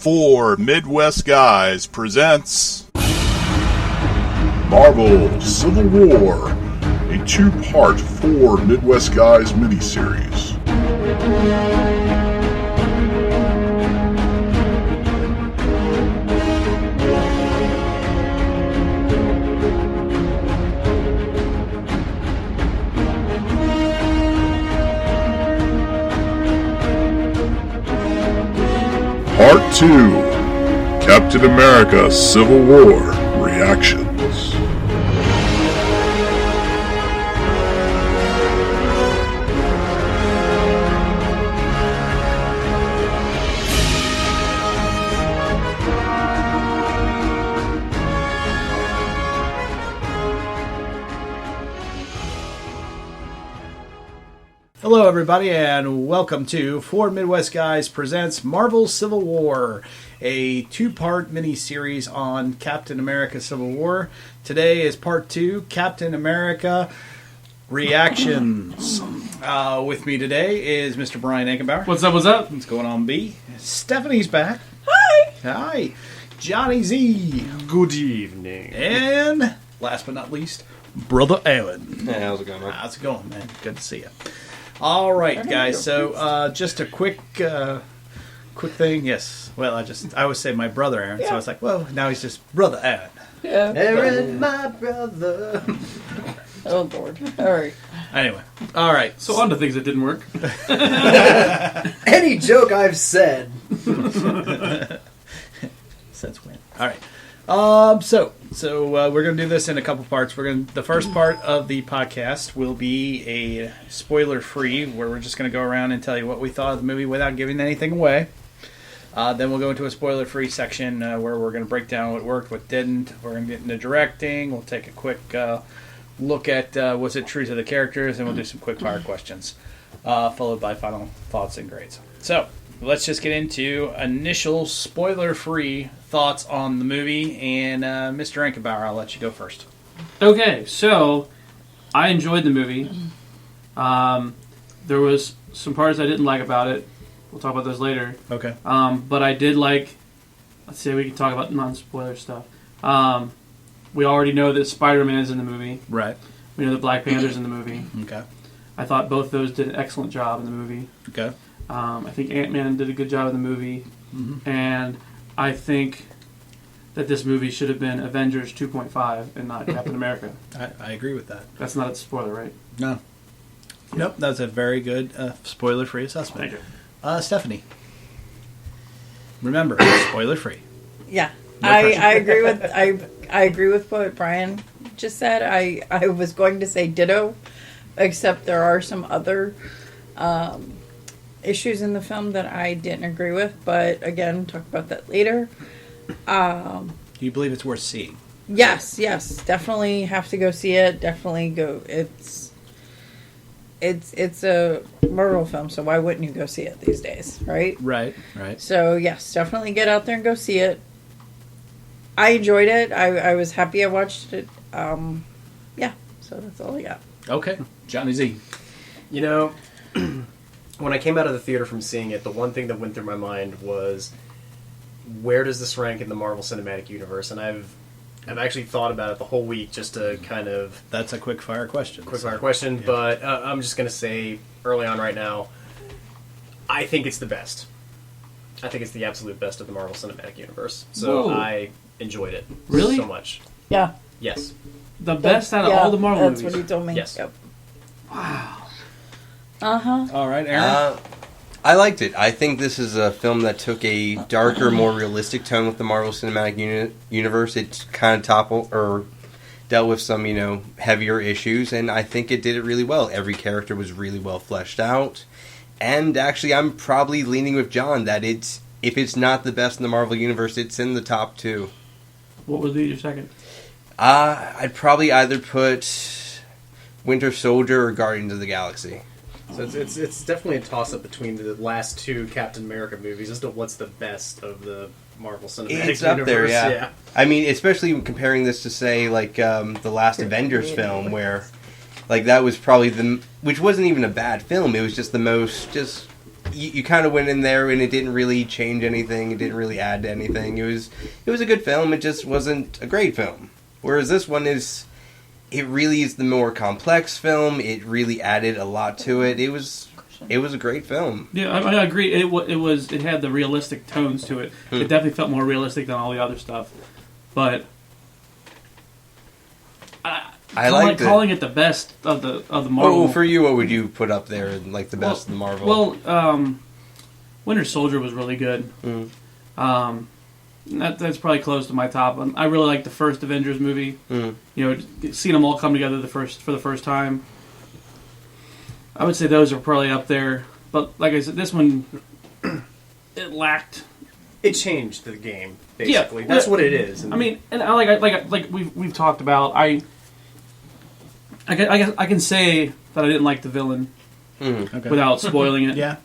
Four Midwest Guys presents Marvel Civil War, a two-part Four Midwest Guys miniseries. Part 2, Captain America Civil War Reactions. Hello everybody and welcome to Four Midwest Guys presents Marvel Civil War, a two-part mini-series on Captain America Civil War. Today is part 2, Captain America Reactions. With me today is Mr. Brian Ankenbauer. What's up? What's going on, B? Stephanie's back. Hi! Hi. Johnny Z. Good evening. And last but not least, Brother Alan. Hey, how's it going, man? How's it going, man? Good to see you. All right, guys. So, just a quick thing. Yes. Well, I always say my brother Aaron, so I was like, well, now he's just Brother Aaron. Yeah. Aaron, my brother. Oh, Lord. All right. Anyway, all right. So on to things that didn't work. Any joke I've said. Since when? All right. So we're gonna do this in a couple parts. The first part of the podcast will be a spoiler-free, where we're just gonna go around and tell you what we thought of the movie without giving anything away. Then we'll go into a spoiler-free section where we're gonna break down what worked, what didn't. We're gonna get into directing. We'll take a quick look at was it true to the characters, and we'll do some quick-fire questions, followed by final thoughts and grades. So let's just get into initial spoiler-free thoughts on the movie, and Mr. Ankenbauer, I'll let you go first. Okay, so I enjoyed the movie. There was some parts I didn't like about it. We'll talk about those later. Okay. But I did like. Let's see, we can talk about non-spoiler stuff. We already know that Spider-Man is in the movie. Right. We know that Black Panther's in the movie. Okay. I thought both those did an excellent job in the movie. Okay. I think Ant-Man did a good job in the movie. Mm-hmm. And I think that this movie should have been Avengers 2.5 and not Captain America. I agree with that. That's not a spoiler, right? No. Nope, that's a very good spoiler-free assessment. Thank you. Stephanie. Remember, spoiler-free. Yeah. No I pressure. agree with I agree with what Brian just said. I was going to say ditto, except there are some other issues in the film that I didn't agree with, but again, talk about that later. Do you believe it's worth seeing? Yes, definitely have to go see it. Definitely go. It's a Marvel film, so why wouldn't you go see it these days, right? Right. So yes, definitely get out there and go see it. I enjoyed it. I was happy I watched it. Yeah, so that's all I got. Okay. Johnny Z. You know, when I came out of the theater from seeing it, the one thing that went through my mind was, where does this rank in the Marvel Cinematic Universe? And I've actually thought about it the whole week just to kind of... That's a quick-fire question. Yeah. But I'm just going to say early on right now, I think it's the best. I think it's the absolute best of the Marvel Cinematic Universe. So Whoa. I enjoyed it Really? so much. Yeah. Yes. The best out of all the Marvel movies. That's what he told me. Yes. Yep. Wow. Uh-huh. All right, Aaron. I liked it. I think this is a film that took a darker, more realistic tone with the Marvel Cinematic Universe. It kind of dealt with some, heavier issues, and I think it did it really well. Every character was really well fleshed out. And actually, I'm probably leaning with John that if it's not the best in the Marvel Universe, it's in the top 2. What would be your second? I'd probably either put Winter Soldier or Guardians of the Galaxy. So it's definitely a toss-up between the last two Captain America movies as to what's the best of the Marvel Cinematic It's Universe. up there, yeah. I mean, especially comparing this to, say, like, the last Avengers film, where, like, that was probably which wasn't even a bad film, it was just the most, you kind of went in there and it didn't really change anything. It didn't really add to anything. It was a good film. It just wasn't a great film. Whereas this one is, it really is the more complex film. It really added a lot to it. It was a great film. Yeah, I agree. It had the realistic tones to it. It definitely felt more realistic than all the other stuff. But I liked it. Calling it the best of the Marvel. Oh, for you, what would you put up there, like the best of the Marvel? Well, Winter Soldier was really good. That's probably close to my top. I really like the first Avengers movie. You know, seeing them all come together for the first time. I would say those are probably up there. But like I said, this one it lacked. It changed the game basically. Yeah, that's what it is. And I mean, and I like we've talked about. I guess I can say that I didn't like the villain without spoiling it. Yeah.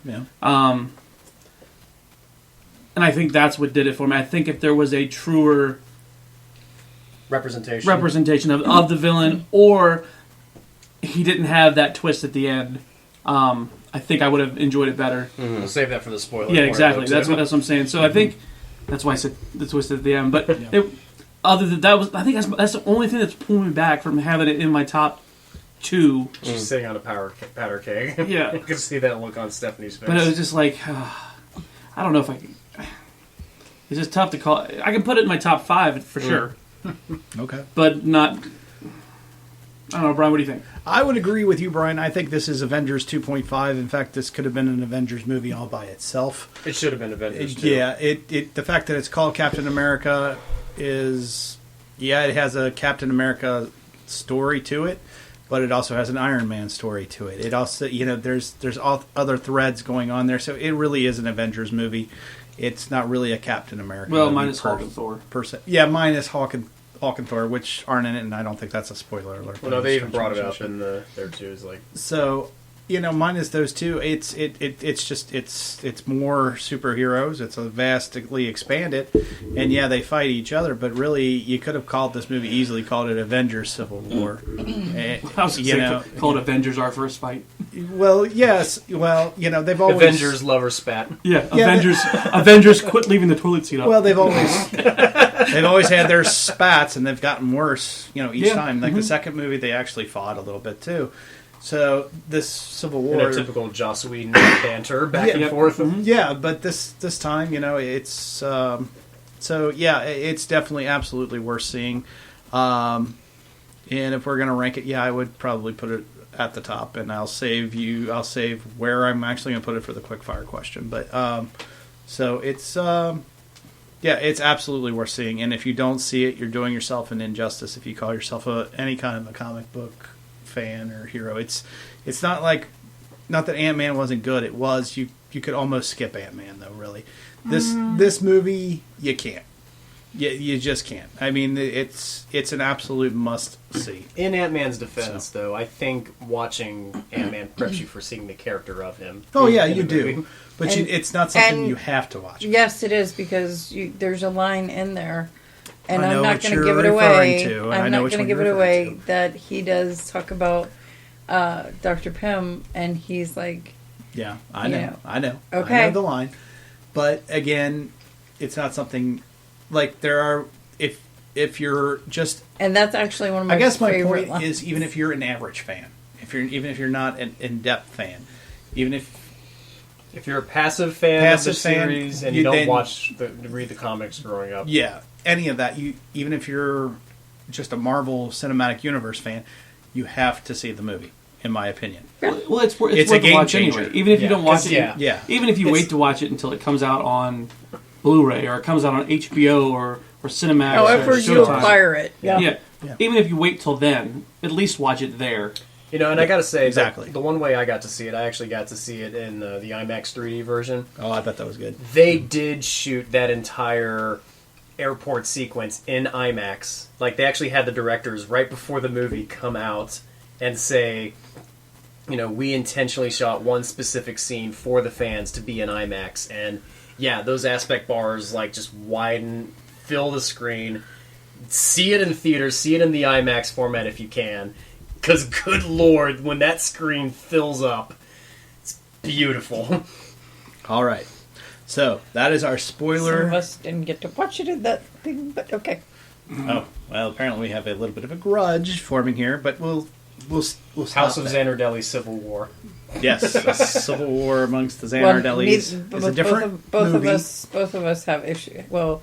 And I think that's what did it for me. I think if there was a truer representation of the villain, or he didn't have that twist at the end, I think I would have enjoyed it better. We'll save that for the spoiler. Yeah, exactly. That's what I'm saying. So I think that's why I said the twist at the end. But other than that, I think that's the only thing that's pulling me back from having it in my top 2. She's sitting on a powder keg. Yeah. You can see that look on Stephanie's face. But it was just like, I don't know if I can. It's just tough to call. I can put it in my top 5 for sure. Okay. But not. I don't know, Brian, what do you think? I would agree with you, Brian. I think this is Avengers 2.5. In fact, this could have been an Avengers movie all by itself. It should have been Avengers 2. Yeah, the fact that it's called Captain America is, it has a Captain America story to it, but it also has an Iron Man story to it. It also, there's all other threads going on there, so it really is an Avengers movie. It's not really a Captain America movie. Well, minus Hulk and Thor. Yeah, minus Hulk and Thor, which aren't in it, and I don't think that's a spoiler alert. Well, no, they even brought it up in there too. Is like, so, minus those two, it's more superheroes. It's a vastly expanded, and they fight each other. But really, you could have called this movie easily called it Avengers Civil War. I was called Avengers Our First Fight. Well, yes. Well, they've always Avengers lover spat. Yeah, Avengers quit leaving the toilet seat up. Well, they've always had their spats, and they've gotten worse. Each time. Like the second movie, they actually fought a little bit too. So this Civil War, in a typical Joss Whedon banter back and forth. Yeah, but this time, it's it's definitely absolutely worth seeing. And if we're gonna rank it, I would probably put it at the top, and I'll save where I'm actually gonna put it for the quick fire question. But so it's it's absolutely worth seeing. And if you don't see it, you're doing yourself an injustice if you call yourself any kind of a comic book fan or hero. It's not that Ant-Man wasn't good. It was you could almost skip Ant-Man though. Really, this movie you can't. You just can't. I mean, it's an absolute must see. In Ant-Man's defense, though, I think watching Ant-Man preps you for seeing the character of him. Oh yeah, you do. But it's not something you have to watch. Yes, it is, because there's a line in there. And I know I'm not what going to you're give it referring away. to. I'm I know not which going one to give you're it away referring to. that he does talk about Dr. Pym, and he's like, Yeah, I know. Okay. I know the line. But again, it's not something like there are if you're just. and that's actually one of my I guess my favorite point lines. is, even if you're an average fan, even if you're not an in-depth fan, even if you're a passive fan of the fan, series and you don't read the comics growing up, any of that, even if you're just a Marvel Cinematic Universe fan, you have to see the movie. In my opinion, well, it's worth a a game watch changer. anyway. Even if you don't watch it, even if you It's- wait to watch it until it comes out on Blu-ray or it comes out on HBO or Cinemax. However or you Showtime. acquire it. Yeah. Even if you wait till then, at least watch it there. and I gotta say, exactly. the one way I got to see it, I actually got to see it in the IMAX 3D version. Oh, I bet that was good. They did shoot that entire airport sequence in IMAX. Like, they actually had the directors right before the movie come out and say, we intentionally shot one specific scene for the fans to be in IMAX. And those aspect bars just widen, fill the screen. See it in theaters, see it in the IMAX format if you can. Because, good lord, when that screen fills up, it's beautiful. All right. So that is our spoiler. Some of us didn't get to watch it in that thing, but okay. Oh, well, apparently we have a little bit of a grudge forming here, but we'll stop House of that. Xanardelli Civil War. Yes, a civil war amongst the Xanardellis is a different both movie. Both of us have issue. Well,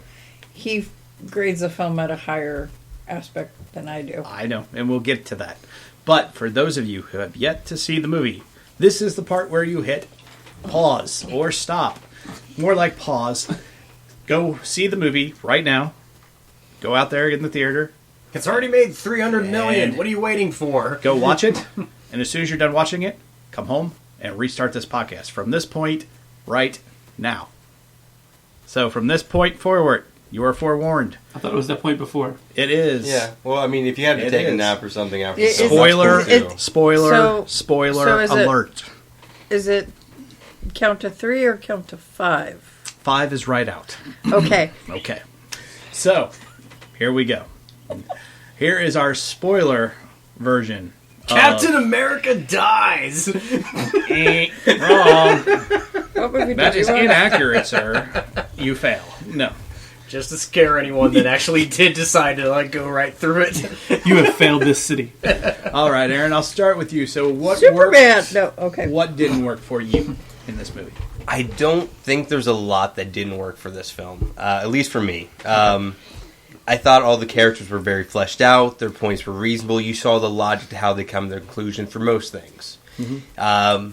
he grades the film at a higher aspect than I do. I know, and we'll get to that. But for those of you who have yet to see the movie, this is the part where you hit pause or stop. More like pause. Go see the movie right now. Go out there in the theater. It's already made $300 million. And- What are you waiting for? Go watch it. And as soon as you're done watching it, come home and restart this podcast from this point right now. So from this point forward, you are forewarned. I thought it was that point before. It is. Yeah. Well, I mean, if you had to It take a is. nap or something after It- film, Spoiler, that's cool, too. spoiler, So is it- alert. Is it count to 3 or count to 5? 5 is right out. Okay. Okay. So, here we go. Here is our spoiler version. Captain America dies. Wrong. What movie That did is you watch? inaccurate, sir. You fail. No. Just to scare anyone that actually did decide to go right through it. You have failed this city. All right, Aaron, I'll start with you. So, what Superman! worked? No, okay. What didn't work for you in this movie? I don't think there's a lot that didn't work for this film, at least for me. I thought all the characters were very fleshed out. Their points were reasonable. You saw the logic to how they come to their conclusion for most things. Mm-hmm.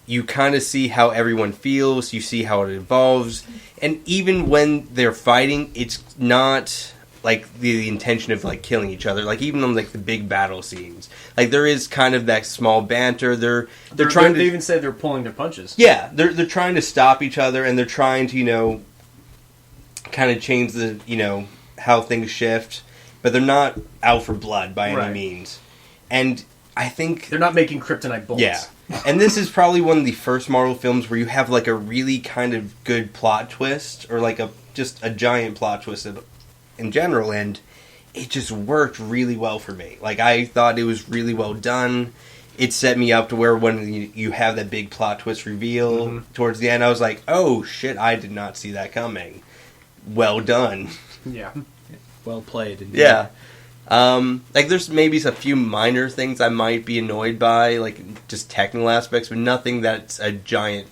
You kind of see how everyone feels. You see how it evolves. And even when they're fighting, it's not like the intention of killing each other. Like even on the big battle scenes, there is kind of that small banter. They're trying They to even said they're pulling their punches. yeah, they're trying to stop each other, and they're trying to kind of change the how things shift, but they're not out for blood by any Right. means. And I think They're not making kryptonite bullets. yeah. And this is probably one of the first Marvel films where you have a really kind of good plot twist, or just a giant plot twist in general, and it just worked really well for me. I thought it was really well done. It set me up to where when you have that big plot twist reveal towards the end, I was like, oh shit, I did not see that coming. Well done. Yeah. Well played. Indeed. Yeah. There's maybe a few minor things I might be annoyed by, just technical aspects, but nothing that's a giant,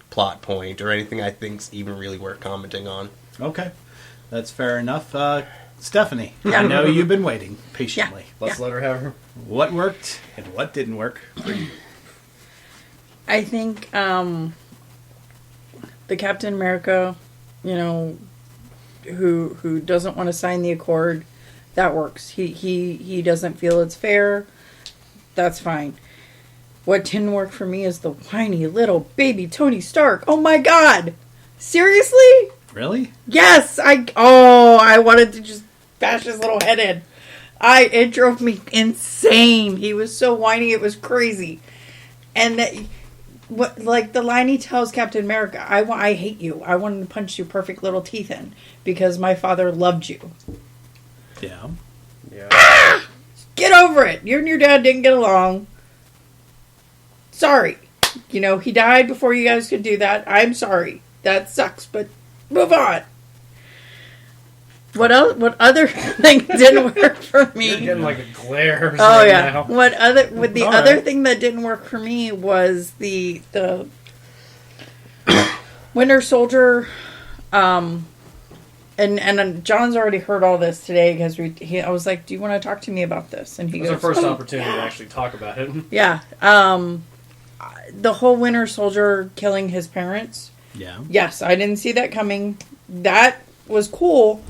plot point or anything I think's even really worth commenting on. Okay. That's fair enough. Stephanie, I know you've been waiting patiently. Let's let her have her. What worked and what didn't work for you? I think the Captain America, who doesn't want to sign the accord, that works. He doesn't feel it's fair. That's fine. What didn't work for me is the whiny little baby Tony Stark. Oh my God! Seriously? Really? Yes! I wanted to just bash his little head in. It drove me insane. He was so whiny, it was crazy. And the line he tells Captain America, I hate you. I wanted to punch your perfect little teeth in because my father loved you. Yeah. Yeah. Get over it. You and your dad didn't get along. Sorry. He died before you guys could do that. I'm sorry. That sucks, but move on. What else? What other thing didn't work for me? You're getting a glare. Oh right yeah. now. The All other right. thing that didn't work for me was the Winter Soldier, and John's already heard all this today because I was like, "Do you want to talk to me about this?" And he It was our goes, first "Oh, opportunity to actually talk about it. yeah." The whole Winter Soldier killing his parents. Yeah. Yes, I didn't see that coming. That was cool,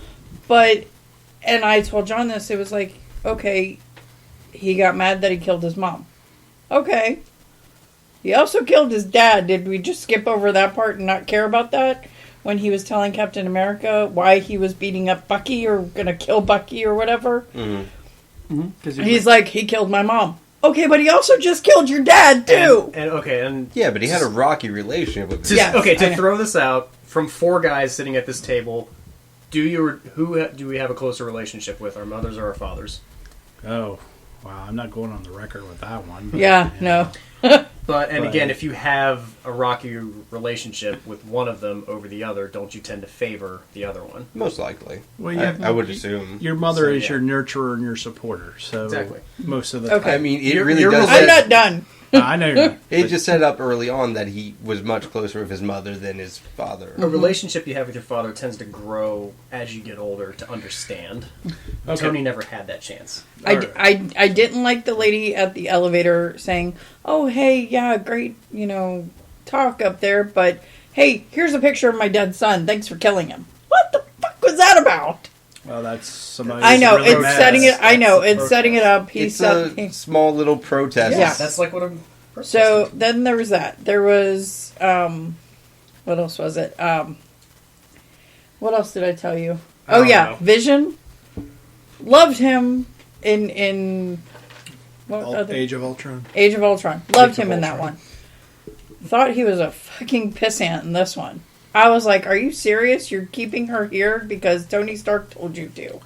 and I told John this. It was like, okay, he got mad that he killed his mom. Okay. He also killed his dad. Did we just skip over that part and not care about that? When he was telling Captain America why he was beating up Bucky or gonna kill Bucky or whatever. Mm-hmm. He's like, he killed my mom. Okay, but he also just killed your dad, too! And Yeah, but he had a rocky relationship with to, Yes, I to know. throw this out from 4 guys sitting at this table, who do we have a closer relationship with, our mothers or our fathers? Oh, wow. I'm not going on the record with that one. But, Yeah, no. And Right. again, if you have a rocky relationship with one of them over the other, don't you tend to favor the other one? Most likely. Well, I would assume. Your mother So, is yeah. your nurturer and your supporter. So Exactly. most of the Okay. I time. mean, it You're- really you're does. I'm not done. I know you're not. It but- just set up early on that he was much closer with his mother than his father. A relationship you have with your father tends to grow as you get older to understand. Okay. Tony never had that chance. I didn't like the lady at the elevator saying, "Oh, hey, yeah, great, talk up there, but hey, here's a picture of my dead son. Thanks for killing him." What the fuck was that about? Well, that's somebody. I know who's really it's mad. setting it. I know That's it's the setting it up. He It's said. a small little protest. Yeah. That's like what a So then there was that. There was what else was it? What else did I tell you? I Oh don't yeah, know. Vision. Loved him in what other Age of Ultron. Age of Ultron. Loved Age of him in that Ultron. one. Thought he was a fucking pissant in this one. I was like, "Are you serious? You're keeping her here because Tony Stark told you to?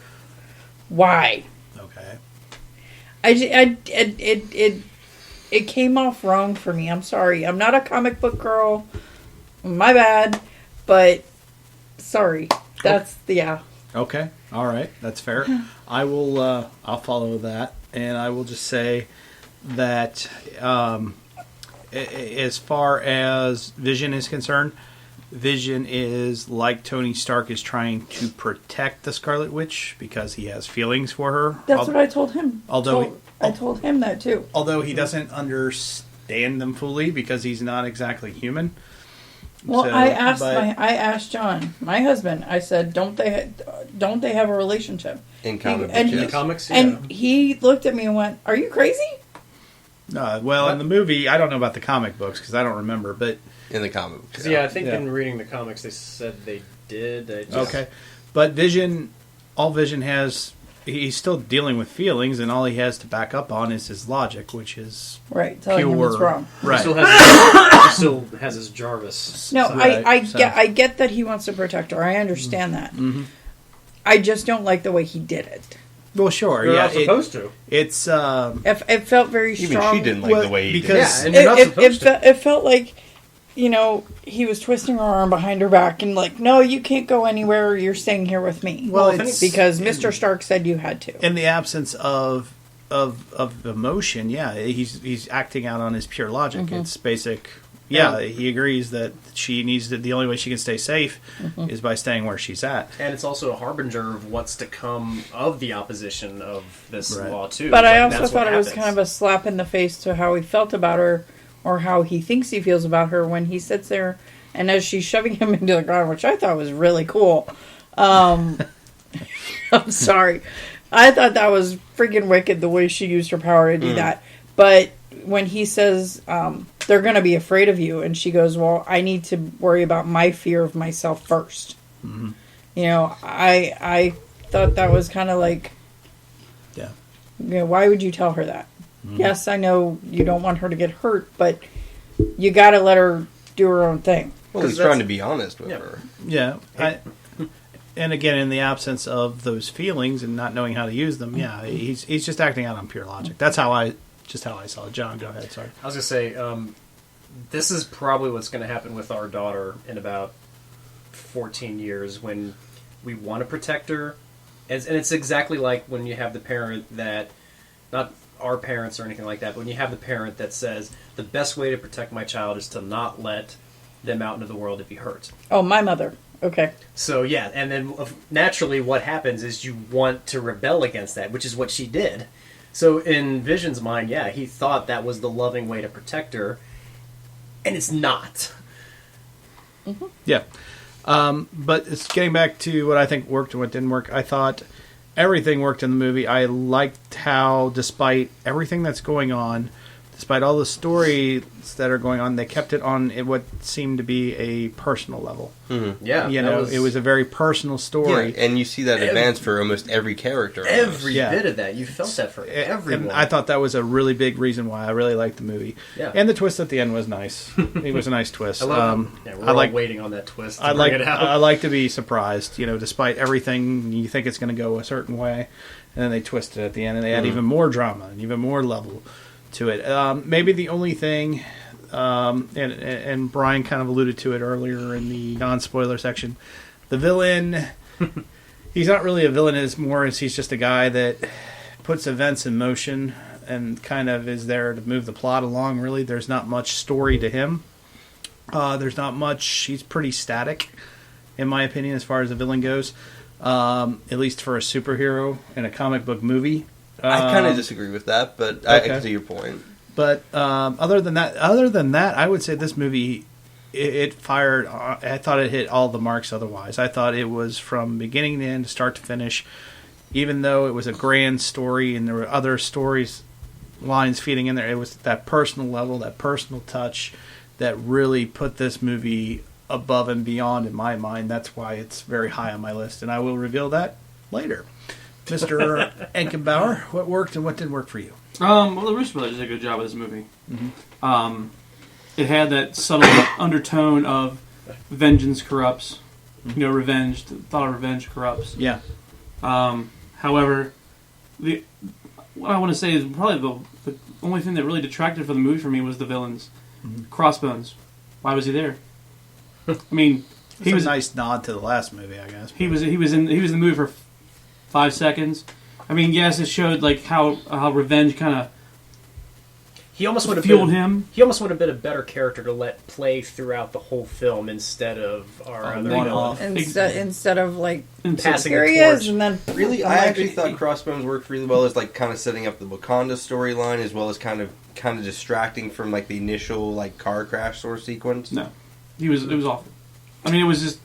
Why?" Okay. It came off wrong for me. I'm sorry. I'm not a comic book girl. My bad. But sorry. That's yeah. Okay. All right. That's fair. I will. I'll follow that, and I will just say that as far as Vision is concerned, Vision is like Tony Stark is trying to protect the Scarlet Witch because he has feelings for her. That's what I told him. I told him that too. Although he doesn't understand them fully because he's not exactly human. Well, So, I asked but- I asked John, my husband. I said, "Don't they have a relationship?" In comic and books, in the yes. comics, And he looked at me and went, "Are you crazy?" Well, in the movie, I don't know about the comic books because I don't remember, but In the comic books. So, yeah, I think Yeah. in reading the comics they said they did. okay. But Vision, all Vision has, he's still dealing with feelings, and all he has to back up on is his logic, which is Right, telling him it's pure. wrong. Right. He still has his Jarvis. No, Right, I get that he wants to protect her. I understand that. Mm-hmm. I just don't like the way he did it. Well, sure. You're yeah, not supposed to. it's It felt very Even strong. she didn't like Well, the way he because- did. Yeah, and you're not supposed to. It felt like, he was twisting her arm behind her back and like, "No, you can't go anywhere. You're staying here with me." Well, it's- because Mr. Stark said you had to. in the absence of emotion. Yeah, he's acting out on his pure logic. Mm-hmm. It's basic. Yeah, he agrees that she needs to. The only way she can stay safe Mm-hmm. is by staying where she's at. And it's also a harbinger of what's to come of the opposition of this Right. law too. But I Like, also that's what thought it was happens. kind of a slap in the face to how he felt about her, or how he thinks he feels about her when he sits there and as she's shoving him into the ground, which I thought was really cool. I'm sorry. I thought that was freaking wicked the way she used her power to do that. But when he says, they're going to be afraid of you, and she goes, "Well, I need to worry about my fear of myself first." Mm-hmm. I thought that was kind of like, Yeah. why would you tell her that? Mm-hmm. Yes, I know you don't want her to get hurt, but you got to let her do her own thing. Well, he's 'Cause that's- trying to be honest with Yeah. her. Yeah. And again, in the absence of those feelings and not knowing how to use them, yeah, he's just acting out on pure logic. That's how I saw it. John, go ahead. Sorry. I was gonna say, this is probably what's going to happen with our daughter in about 14 years when we want to protect her, and it's exactly like when you have the parent that, not our parents or anything like that, but when you have the parent that says the best way to protect my child is to not let them out into the world if he hurts. Oh, my mother. Okay. So yeah, and then naturally what happens is you want to rebel against that, which is what she did. So in Vision's mind, yeah, he thought that was the loving way to protect her, and it's not. Yeah. But it's getting back to what I think worked and what didn't work. I thought everything worked in the movie. I liked how, despite everything that's going on, despite all the stories that are going on, they kept it on what seemed to be a personal level. Yeah, It was a very personal story. Yeah, and you see that advance for almost every character. every Yeah. bit of that. You felt that for everyone. And I thought that was a really big reason why I really liked the movie. Yeah. And the twist at the end was nice. It was a nice twist. I love it. Yeah, we're I all like waiting on that twist to I bring like it out. I like to be surprised. Despite everything, you think it's going to go a certain way, and then they twist it at the end, and they add even more drama and even more level to it. Maybe the only thing and Brian kind of alluded to it earlier in the non-spoiler section. The villain, he's not really a villain as he's just a guy that puts events in motion and kind of is there to move the plot along. Really, there's not much story to him. There's not much. He's pretty static, in my opinion, as far as the villain goes. At least for a superhero in a comic book movie. I kind of disagree with that, but I can see your point. But other than that, I would say this movie, it fired. I thought it hit all the marks. Otherwise, I thought it was from beginning to end, start to finish. Even though it was a grand story and there were other stories, lines feeding in there, it was that personal level, that personal touch, that really put this movie above and beyond in my mind. That's why it's very high on my list, and I will reveal that later. Mr. Enkenbauer, what worked and what didn't work for you? Well, the Russo brothers did a good job with this movie. Mm-hmm. It had that subtle undertone of vengeance corrupts. You know, revenge. The thought of revenge corrupts. Yeah. However, what I want to say is probably the only thing that really detracted from the movie for me was the villains. Mm-hmm. Crossbones. Why was he there? I mean, he was a nice nod to the last movie, I guess. He was in the movie for 5 seconds. I mean, yes, it showed like how revenge kind of fueled him. He almost would have been a better character to let play throughout the whole film instead of our other one-off. Instead of like passing here the he torch. is, and then Really, I actually thought Crossbones worked really well as like kind of setting up the Wakanda storyline, as well as kind of distracting from like the initial like car crash sort of sequence. No, it was awful. I mean, it was just,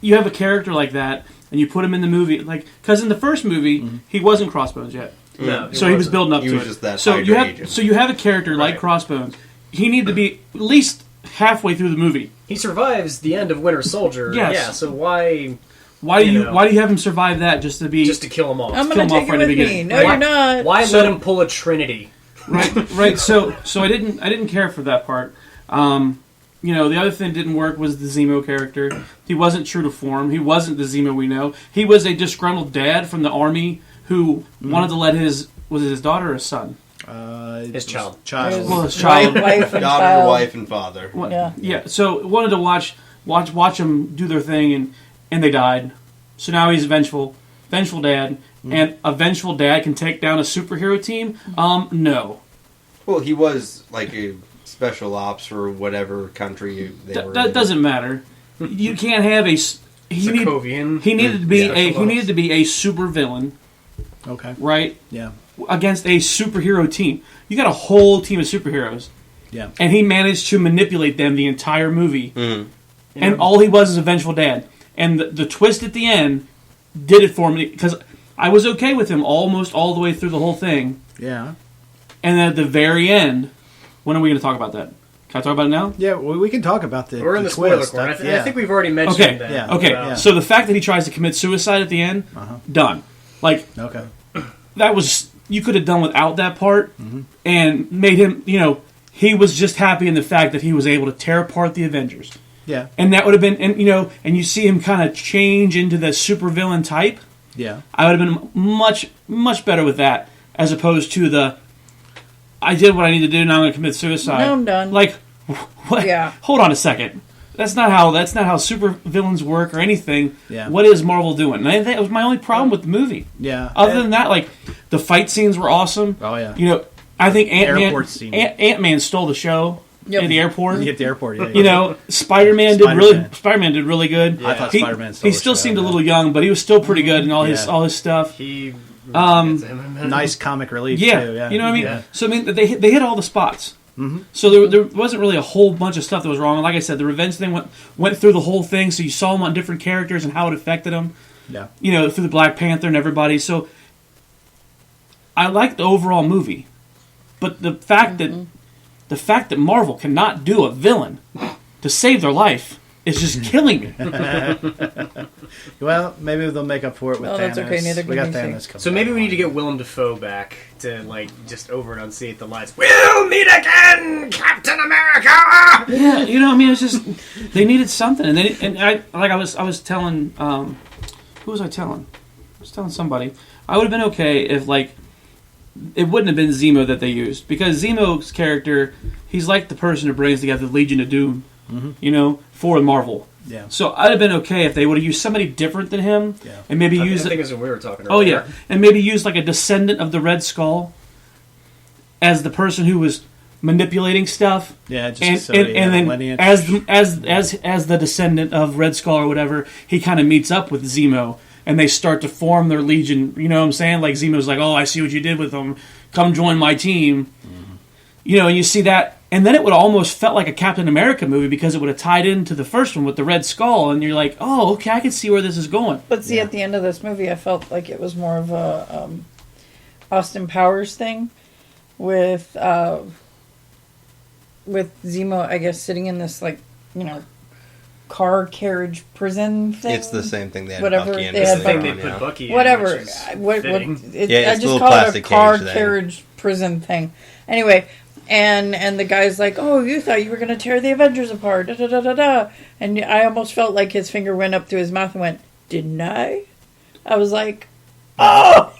you have a character like that and you put him in the movie, like, because in the first movie he wasn't Crossbones yet. No, So he was building up He to was it. just that so Hydra agent. you have a character like Right. Crossbones. He needed to be at least halfway through the movie. He survives the end of Winter Soldier. Yes. Yeah, so why Why do You you know. why do you have him survive that just to be to kill him off? I'm kill gonna him off take it right at with the me. beginning. No, you're not. Why So- let him pull a Trinity? right? So I didn't care for that part. You know, the other thing that didn't work was the Zemo character. He wasn't true to form. He wasn't the Zemo we know. He was a disgruntled dad from the army who wanted to let his daughter or his son? His child. Well, his child. Wife and Daughter, child. wife, and father. What- Yeah. So wanted to watch them do their thing, and they died. So now he's a vengeful dad, and a vengeful dad can take down a superhero team. No, Well, he was like a special ops for whatever country they were that in. doesn't matter. You can't have a. He Sokovian. needed to be Yeah, he special needed to be a super villain, Okay. right? Yeah. Against a superhero team. You got a whole team of superheroes, Yeah. and he managed to manipulate them the entire movie. Mhm. And all he was is a vengeful dad. And the twist at the end did it for me, because I was okay with him almost all the way through the whole thing. Yeah. And then at the very end, when are we going to talk about that? Can I talk about it now? Yeah, well, we can talk about the We're in the spoiler twist. corner. Yeah. I think we've already mentioned Okay, that. yeah, Okay, yeah. so the fact that he tries to commit suicide at the end, done. Like, Okay. that was, you could have done without that part and made him, he was just happy in the fact that he was able to tear apart the Avengers. Yeah. And that would have been, and you see him kind of change into the supervillain type. Yeah. I would have been much, much better with that, as opposed to I did what I need to do, now I'm going to commit suicide. Now I'm done. Like, what? Yeah. Hold on a second. That's not how super villains work or anything. Yeah. What is Marvel doing? And I think that was my only problem with the movie. Yeah. Other than that, like, the fight scenes were awesome. Oh, yeah. I think Airport scene. Ant-Man stole the show Yep. at the airport. At the airport, yeah. Spider-Man did really good. I thought He- Spider-Man stole He the still show, seemed a yeah. little young, but he was still pretty good in all his stuff. He. Nice comic relief, Yeah, too. Yeah. you know what I mean. Yeah. So I mean, they hit all the spots. Mm-hmm. So there wasn't really a whole bunch of stuff that was wrong. And like I said, the revenge thing went through the whole thing. So you saw them on different characters and how it affected them. Yeah. Through the Black Panther and everybody. So I liked the overall movie, but the fact that Marvel cannot do a villain to save their life is just killing me. Well, maybe they'll make up for it with Oh, Thanos. that's okay, neither We can got we Thanos see. coming. So maybe we need to get Willem Dafoe back to just over enunciate the lines. We'll meet again, Captain America. Yeah, it's just they needed something, and I was telling who was I telling? I was telling somebody I would have been okay if it wouldn't have been Zemo that they used, because Zemo's character he's like the person who brings together the Legion of Doom, for Marvel. Yeah. So I'd have been okay if they would have used somebody different than him, and maybe I used. think it's when we were talking Oh earlier. yeah, and maybe used like a descendant of the Red Skull as the person who was manipulating stuff. Yeah, just and, so and then lineage. as the descendant of Red Skull or whatever, he kind of meets up with Zemo, and they start to form their Legion. You know what I'm saying? Like Zemo's like, "Oh, I see what you did with them. Come join my team." And you see that, and then it would have almost felt like a Captain America movie because it would have tied into the first one with the Red Skull, and you're like, "Oh, okay, I can see where this is going." But see, at the end of this movie, I felt like it was more of a Austin Powers thing with Zemo, I guess, sitting in this car carriage prison thing. It's the same thing they had Whatever, Bucky in. they had I think Bucky. they put Bucky in, Whatever. which is What, fitting. Yeah, I it's a just little call it a plastic car cage then. carriage prison thing. Anyway, and the guy's like, "Oh, you thought you were going to tear the Avengers apart, da da da da da," and I almost felt like his finger went up to his mouth and went, "Didn't I?" I was like, "Oh,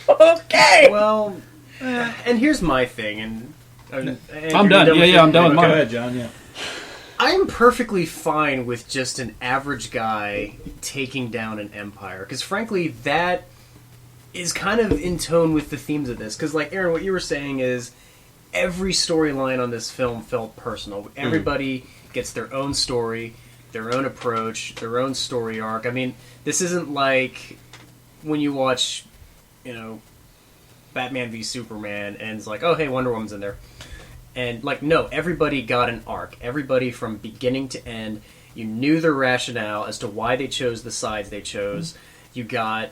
okay." Well, and here's my thing, and I'm done. Yeah, I'm done with Go mine. ahead, John. Yeah. I'm perfectly fine with just an average guy taking down an empire, because frankly, that is kind of in tone with the themes of this. Because, like Aaron, what you were saying is every storyline on this film felt personal. Everybody gets their own story, their own approach, their own story arc. I mean, this isn't like when you watch, Batman v Superman, and it's like, oh, hey, Wonder Woman's in there. And, no, everybody got an arc. Everybody from beginning to end, you knew their rationale as to why they chose the sides they chose. You got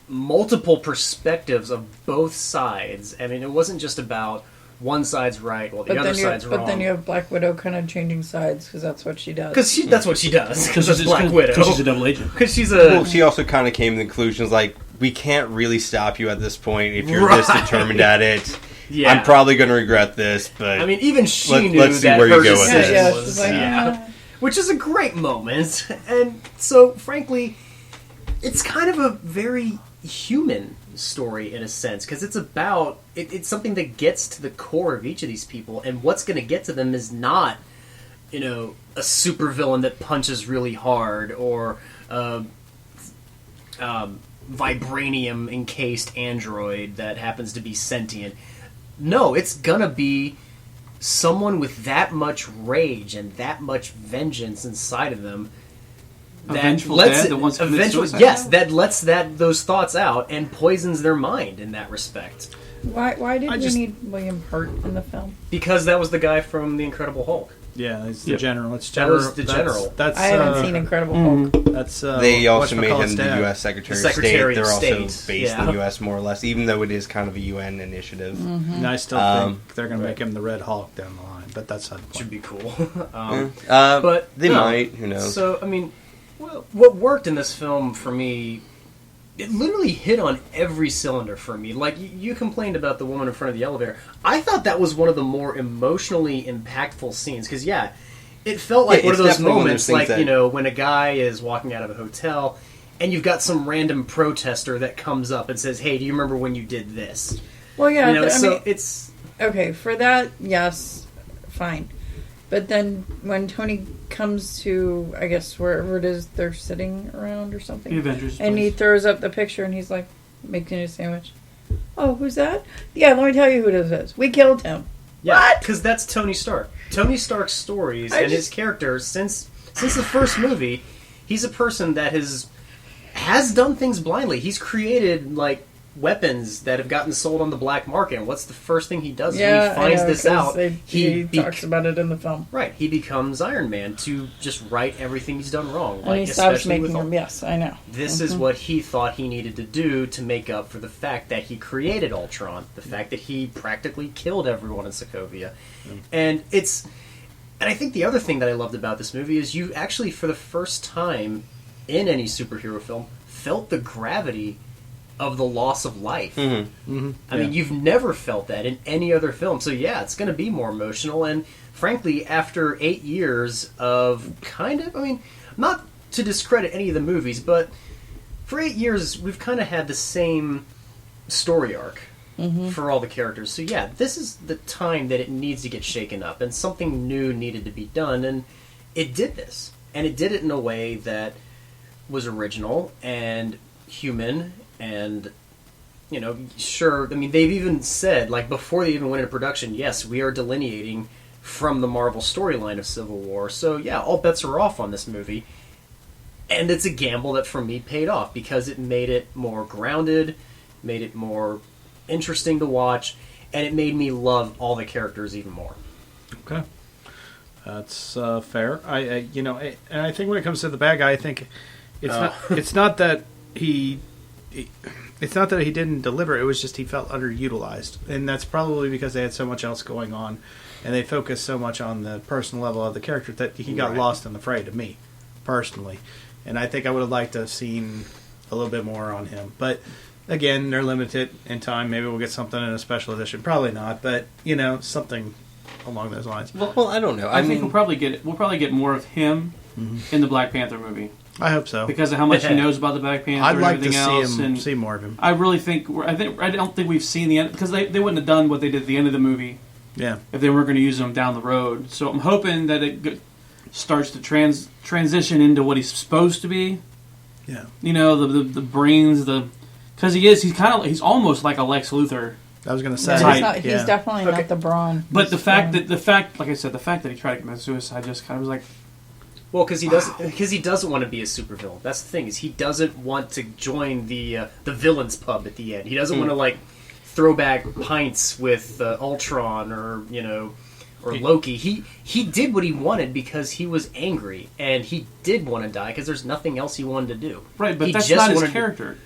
multiple perspectives of both sides. I mean, it wasn't just about one side's right while the other side's wrong. But then you have Black Widow kind of changing sides because that's what she does. Because that's what she does. Because that's she's Black Widow. Because she's a double agent. Because she's Well, she also kind of came to the conclusions like, we can't really stop you at this point if you're this determined at it. Yeah. I'm probably going to regret this, but I mean, even she Let's knew see that where you her go with decision this. was, she's like, which is a great moment. And so, frankly, it's kind of a very human story in a sense, because it's about it's something that gets to the core of each of these people, and what's going to get to them is not a supervillain that punches really hard or vibranium encased android that happens to be sentient. No, it's gonna be someone with that much rage and that much vengeance inside of them A that vengeful lets dad it, that wants to commit eventually, suicide? yes, that lets those thoughts out and poisons their mind in that respect. Why did I we just- need William Hurt in the film? Because that was the guy from The Incredible Hulk. Yeah, it's the Yep. general. It's That general. was the general. That's I haven't seen Incredible Hulk. That's they also made whatchamacallit's him the dad. U.S. Secretary, The Secretary of of State. They're also State, based in yeah. the U.S. more or less, even though it is kind of a UN initiative. And I still think they're going to make him the Red Hulk down the line, but that's not the Should point. be cool. But they no. might. Who knows? So, I mean, what worked in this film for me, it literally hit on every cylinder for me. Like, you complained about the woman in front of the elevator. I thought that was one of the more emotionally impactful scenes, because, it felt like one of it's those definitely one of moments, those things like, that- when a guy is walking out of a hotel, and you've got some random protester that comes up and says, hey, do you remember when you did this? Well, yeah, I mean, it's okay for that. Yes, fine. But then when Tony comes to, I guess wherever it is they're sitting around or something, The Avengers. and he throws up the picture and he's like making a sandwich. Oh, who's that? Yeah, let me tell you who this is. We killed him. Yeah, What? because that's Tony Stark. Tony Stark's stories I and his just- character since the first movie, he's a person that has done things blindly. He's created weapons that have gotten sold on the black market. And what's the first thing he does Yeah, when he finds I know, this 'cause out? he talks about it in the film, Right, he becomes Iron Man to just right everything he's done wrong. and he stops especially with making them. Yes, I know. This is what he thought he needed to do to make up for the fact that he created Ultron, the fact that he practically killed everyone in Sokovia. And I think the other thing that I loved about this movie is you actually, for the first time in any superhero film, felt the gravity of the loss of life. I mean, you've never felt that in any other film. So yeah, it's going to be more emotional. And frankly, after 8 years of not to discredit any of the movies, but for 8 years, we've kind of had the same story arc. for all the characters. So yeah, this is the time that it needs to get shaken up, and something new needed to be done, and it did this. And it did it in a way that was original and human and, you know, sure, I mean, they've even said, like, before they even went into production, yes, we are delineating from the Marvel storyline of Civil War. So, yeah, all bets are off on this movie. And it's a gamble that, for me, paid off because it made it more grounded, made it more interesting to watch, and it made me love all the characters even more. Okay. That's fair. And I think when it comes to the bad guy, I think it's not that he didn't deliver. It was just he felt underutilized, and that's probably because they had so much else going on, and they focused so much on the personal level of the character that he got lost in the fray. To me, personally, and I think I would have liked to have seen a little bit more on him, but. Again, they're limited in time. Maybe we'll get something in a special edition. Probably not, but something along those lines. Well, I don't know. I think we'll probably get more of him in the Black Panther movie. I hope so because of how much he knows about the Black Panther. I'd like and everything to else, see more of him. I really think I don't think we've seen the end because they wouldn't have done what they did at the end of the movie. Yeah, if they weren't going to use him down the road. So I'm hoping that it starts to transition into what he's supposed to be. Yeah, the brains because he's almost like a Lex Luthor. I was going to say he's definitely not the Brawn. But the fact that he tried to commit suicide just kind of was like, well, because he doesn't want to be a supervillain. That's the thing is he doesn't want to join the villains pub at the end. He doesn't want to like throw back pints with Ultron or Loki. He did what he wanted because he was angry and he did want to die because there's nothing else he wanted to do. Right, but that's not his character.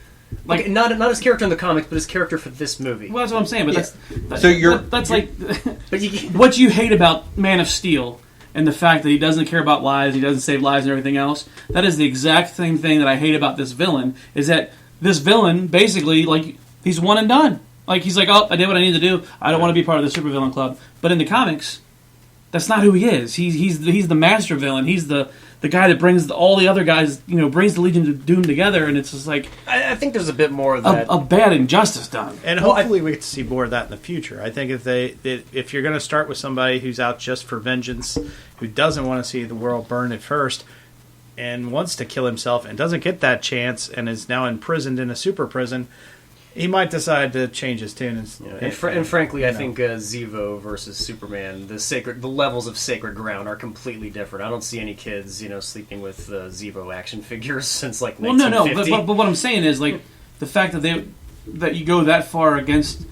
Like okay, not his character in the comics, but his character for this movie. Well, that's what I'm saying. But that's like but what you hate about Man of Steel and the fact that he doesn't care about lives, he doesn't save lives and everything else. That is the exact same thing that I hate about this villain. Is that this villain basically like he's one and done. Like he's like, oh, I did what I need to do. I don't want to be part of the supervillain club. But in the comics, that's not who he is. He's the master villain. He's the guy that brings all the other guys, brings the Legion of Doom together, and it's just like I think there's a bit more of that. A bad injustice done. And hopefully we get to see more of that in the future. I think if you're going to start with somebody who's out just for vengeance, who doesn't want to see the world burn at first, and wants to kill himself and doesn't get that chance and is now imprisoned in a super prison, he might decide to change his tune. And frankly, I think Zevo versus Superman, the levels of sacred ground are completely different. I don't see any kids, sleeping with Zevo action figures since like 1950. No. But what I'm saying is like the fact that you go that far against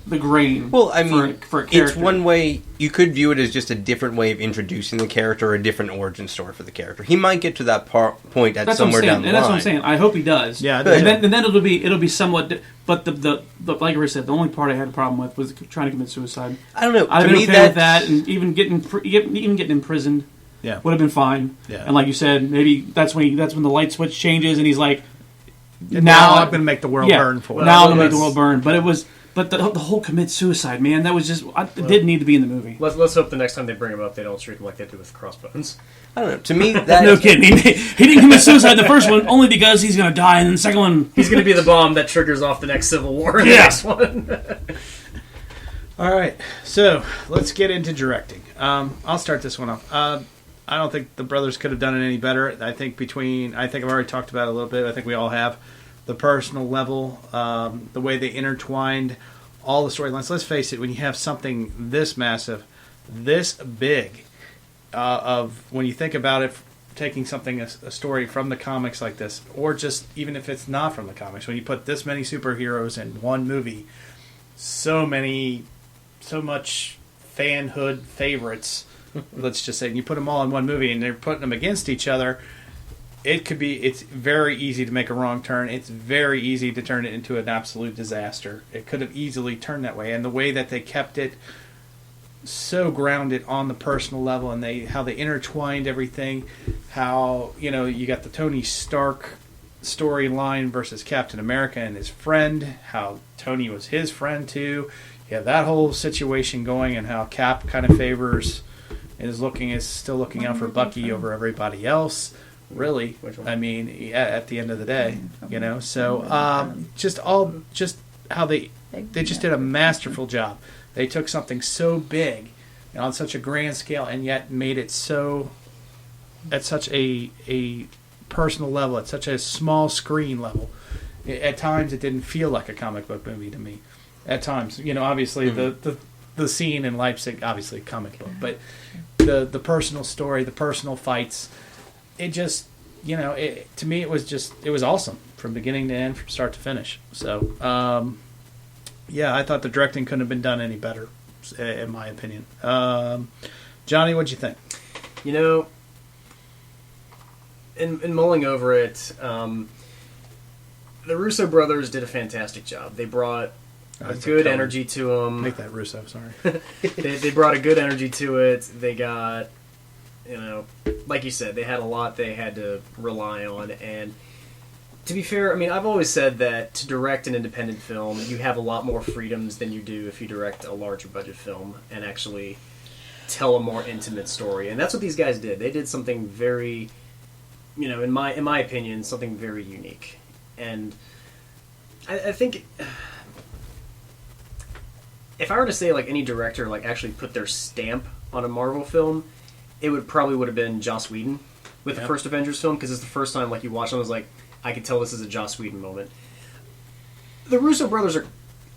the grain. Well, I mean, for a character. It's one way you could view it as just a different way of introducing the character, or a different origin story for the character. He might get to that point at somewhere down the line. That's what I'm saying. I hope he does. Yeah, and then it'll be somewhat. But the like I said, the only part I had a problem with was trying to commit suicide. I don't know. I'd been okay with that, and even getting imprisoned. Yeah, would have been fine. Yeah, and like you said, maybe that's when the light switch changes, and he's like, now I'm going to make the world burn for it. Now I'm going to make the world burn. But the whole commit suicide, man, that was just it did need to be in the movie. Let's hope the next time they bring him up, they don't treat him like they do with Crossbones. I don't know. To me, that no kidding. He didn't commit suicide the first one only because he's going to die, and then the second one he's going to be the bomb that triggers off the next Civil War. In the next one. All right, so let's get into directing. I'll start this one off. I don't think the brothers could have done it any better. I think I've already talked about it a little bit. I think we all have. The personal level, the way they intertwined all the storylines. Let's face it, when you have something this massive, this big, when you think about it, taking a story from the comics like this, or just even if it's not from the comics, when you put this many superheroes in one movie, so much fanhood favorites, let's just say, and you put them all in one movie and they're putting them against each other, it's very easy to make a wrong turn. It's very easy to turn it into an absolute disaster. It could have easily turned that way. And the way that they kept it so grounded on the personal level, and how they intertwined everything, how, you got the Tony Stark storyline versus Captain America and his friend, how Tony was his friend too. You have that whole situation going, and how Cap kind of is still looking out for Bucky over everybody else. Really, I mean, at the end of the day, so just how they They just did a masterful job. They took something so big and on such a grand scale, and yet made it so at such a personal level, at such a small screen level. At times, it didn't feel like a comic book movie to me. At times, obviously the scene in Leipzig, obviously a comic book, but the personal story, the personal fights, it just, to me, it was awesome from beginning to end, from start to finish. So, I thought the directing couldn't have been done any better, in my opinion. Johnny, what'd you think? In mulling over it, the Russo brothers did a fantastic job. They brought a good energy to them. Make that Russo, sorry. They brought a good energy to it. They got, like you said, they had a lot they had to rely on. And to be fair, I mean, I've always said that to direct an independent film, you have a lot more freedoms than you do if you direct a larger budget film and actually tell a more intimate story. And that's what these guys did. They did something very, in my opinion, something very unique. And I think if I were to say like any director like actually put their stamp on a Marvel film, it would have been Joss Whedon with the first Avengers film, because it's the first time like you watch them, I was like, I could tell this is a Joss Whedon moment. The Russo brothers are,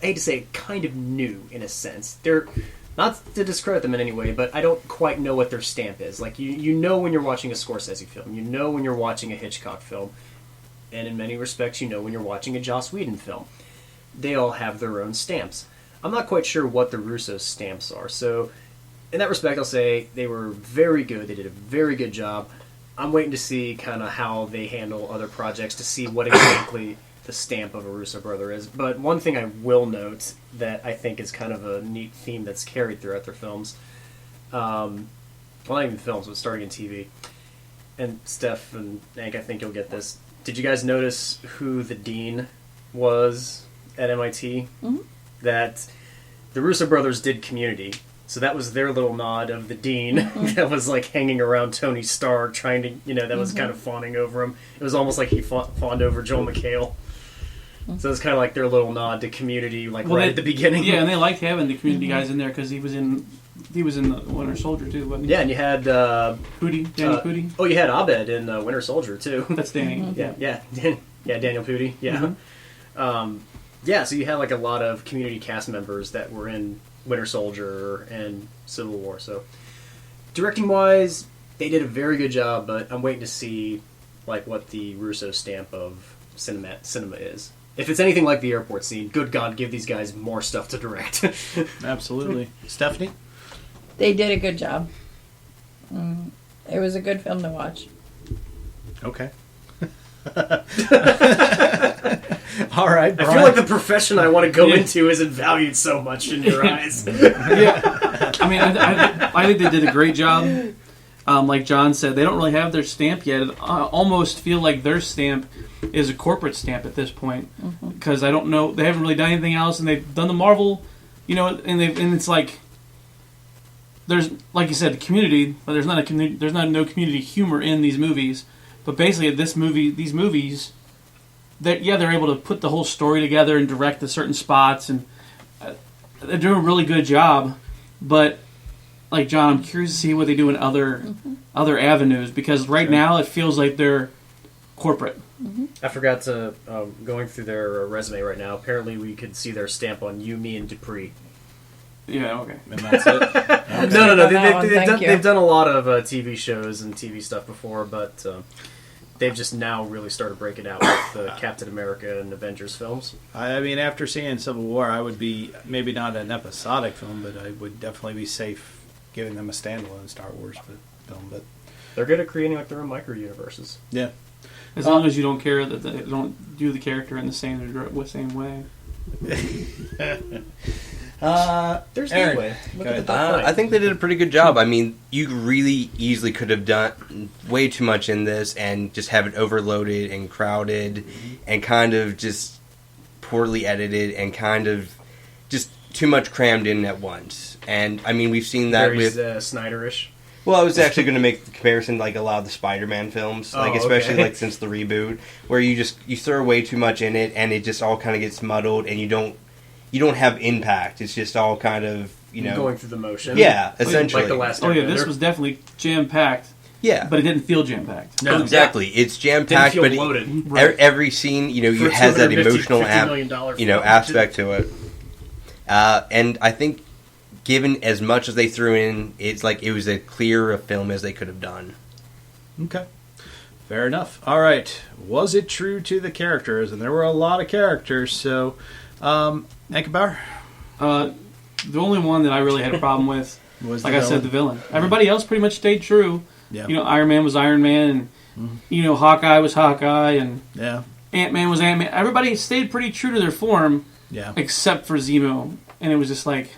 I hate to say, kind of new in a sense. They're not to discredit them in any way, but I don't quite know what their stamp is. Like you know when you're watching a Scorsese film, you know when you're watching a Hitchcock film, and in many respects, you know when you're watching a Joss Whedon film. They all have their own stamps. I'm not quite sure what the Russo stamps are, so in that respect, I'll say they were very good. They did a very good job. I'm waiting to see kind of how they handle other projects to see what exactly the stamp of a Russo brother is. But one thing I will note that I think is kind of a neat theme that's carried throughout their films, well, not even films, but starting in TV. And Steph and Hank, I think you'll get this. Did you guys notice who the dean was at MIT? Mm-hmm. That the Russo brothers did Community. So that was their little nod of the dean that was like hanging around Tony Stark, trying to, that was kind of fawning over him. It was almost like he fawned over Joel McHale. So it's kind of like their little nod to Community, like at the beginning. Yeah, and they liked having the Community guys in there because he was in the Winter Soldier too, wasn't he? Yeah, and you had Daniel Pudi. Oh, you had Abed in Winter Soldier too. That's Danny. Yeah, Daniel Pudi. Yeah, so you had like a lot of Community cast members that were in Winter Soldier and Civil War. So directing wise, they did a very good job, but I'm waiting to see like what the Russo stamp of cinema is. If it's anything like the airport scene, good God, give these guys more stuff to direct. Absolutely. Stephanie? They did a good job. It was a good film to watch. Okay. All right, Brian. I feel like the profession I want to go into isn't valued so much in your eyes. Yeah, I mean, I think they did a great job. Like John said, they don't really have their stamp yet. I almost feel like their stamp is a corporate stamp at this point, because I don't know, they haven't really done anything else, and they've done the Marvel, and it's like there's, like you said, the Community, but there's not no community humor in these movies. But basically, these movies, they're able to put the whole story together and direct the certain spots, and they're doing a really good job. But like John, I'm curious to see what they do in other avenues, because right now it feels like they're corporate. I forgot to going through their resume right now. Apparently, we could see their stamp on You, Me, and Dupree. Yeah, okay. And that's it? Okay. No. They've done a lot of TV shows and TV stuff before, but they've just now really started breaking out with the Captain America and Avengers films. I mean, after seeing Civil War, I would be, maybe not an episodic film, but I would definitely be safe giving them a standalone Star Wars film. But they're good at creating like their own micro-universes. Yeah. As long as you don't care that they don't do the character in the same way. There's no way. Look at the Dark Knight. I think they did a pretty good job. I mean, you really easily could have done way too much in this and just have it overloaded and crowded and kind of just poorly edited and kind of just too much crammed in at once. And, I mean, we've seen that Very with... Snyder-ish. Well, I was actually going to make the comparison like a lot of the Spider-Man films, especially like since the reboot, where you throw way too much in it and it just all kind of gets muddled and you don't you don't have impact. It's just all kind of, going through the motion. Yeah, essentially. Like the last. Oh yeah, this Airbender. was definitely jam packed. Yeah, But it didn't feel jam packed. No. exactly. It's jam packed, Didn't but feel loaded. Right. every scene, For it has that $250 emotional million film. aspect to it. And I think, given as much as they threw in, it's like it was as clear a film as they could have done. Okay. Fair enough. All right. Was it true to the characters? And there were a lot of characters. So, Ankenbauer The only one that I really had a problem with, was like I said, the villain. Everybody else pretty much stayed true. Yeah. Iron Man was Iron Man, and Hawkeye was Hawkeye, and Yeah. Ant-Man was Ant-Man. Everybody stayed pretty true to their form, Yeah. except for Zemo, and it was just like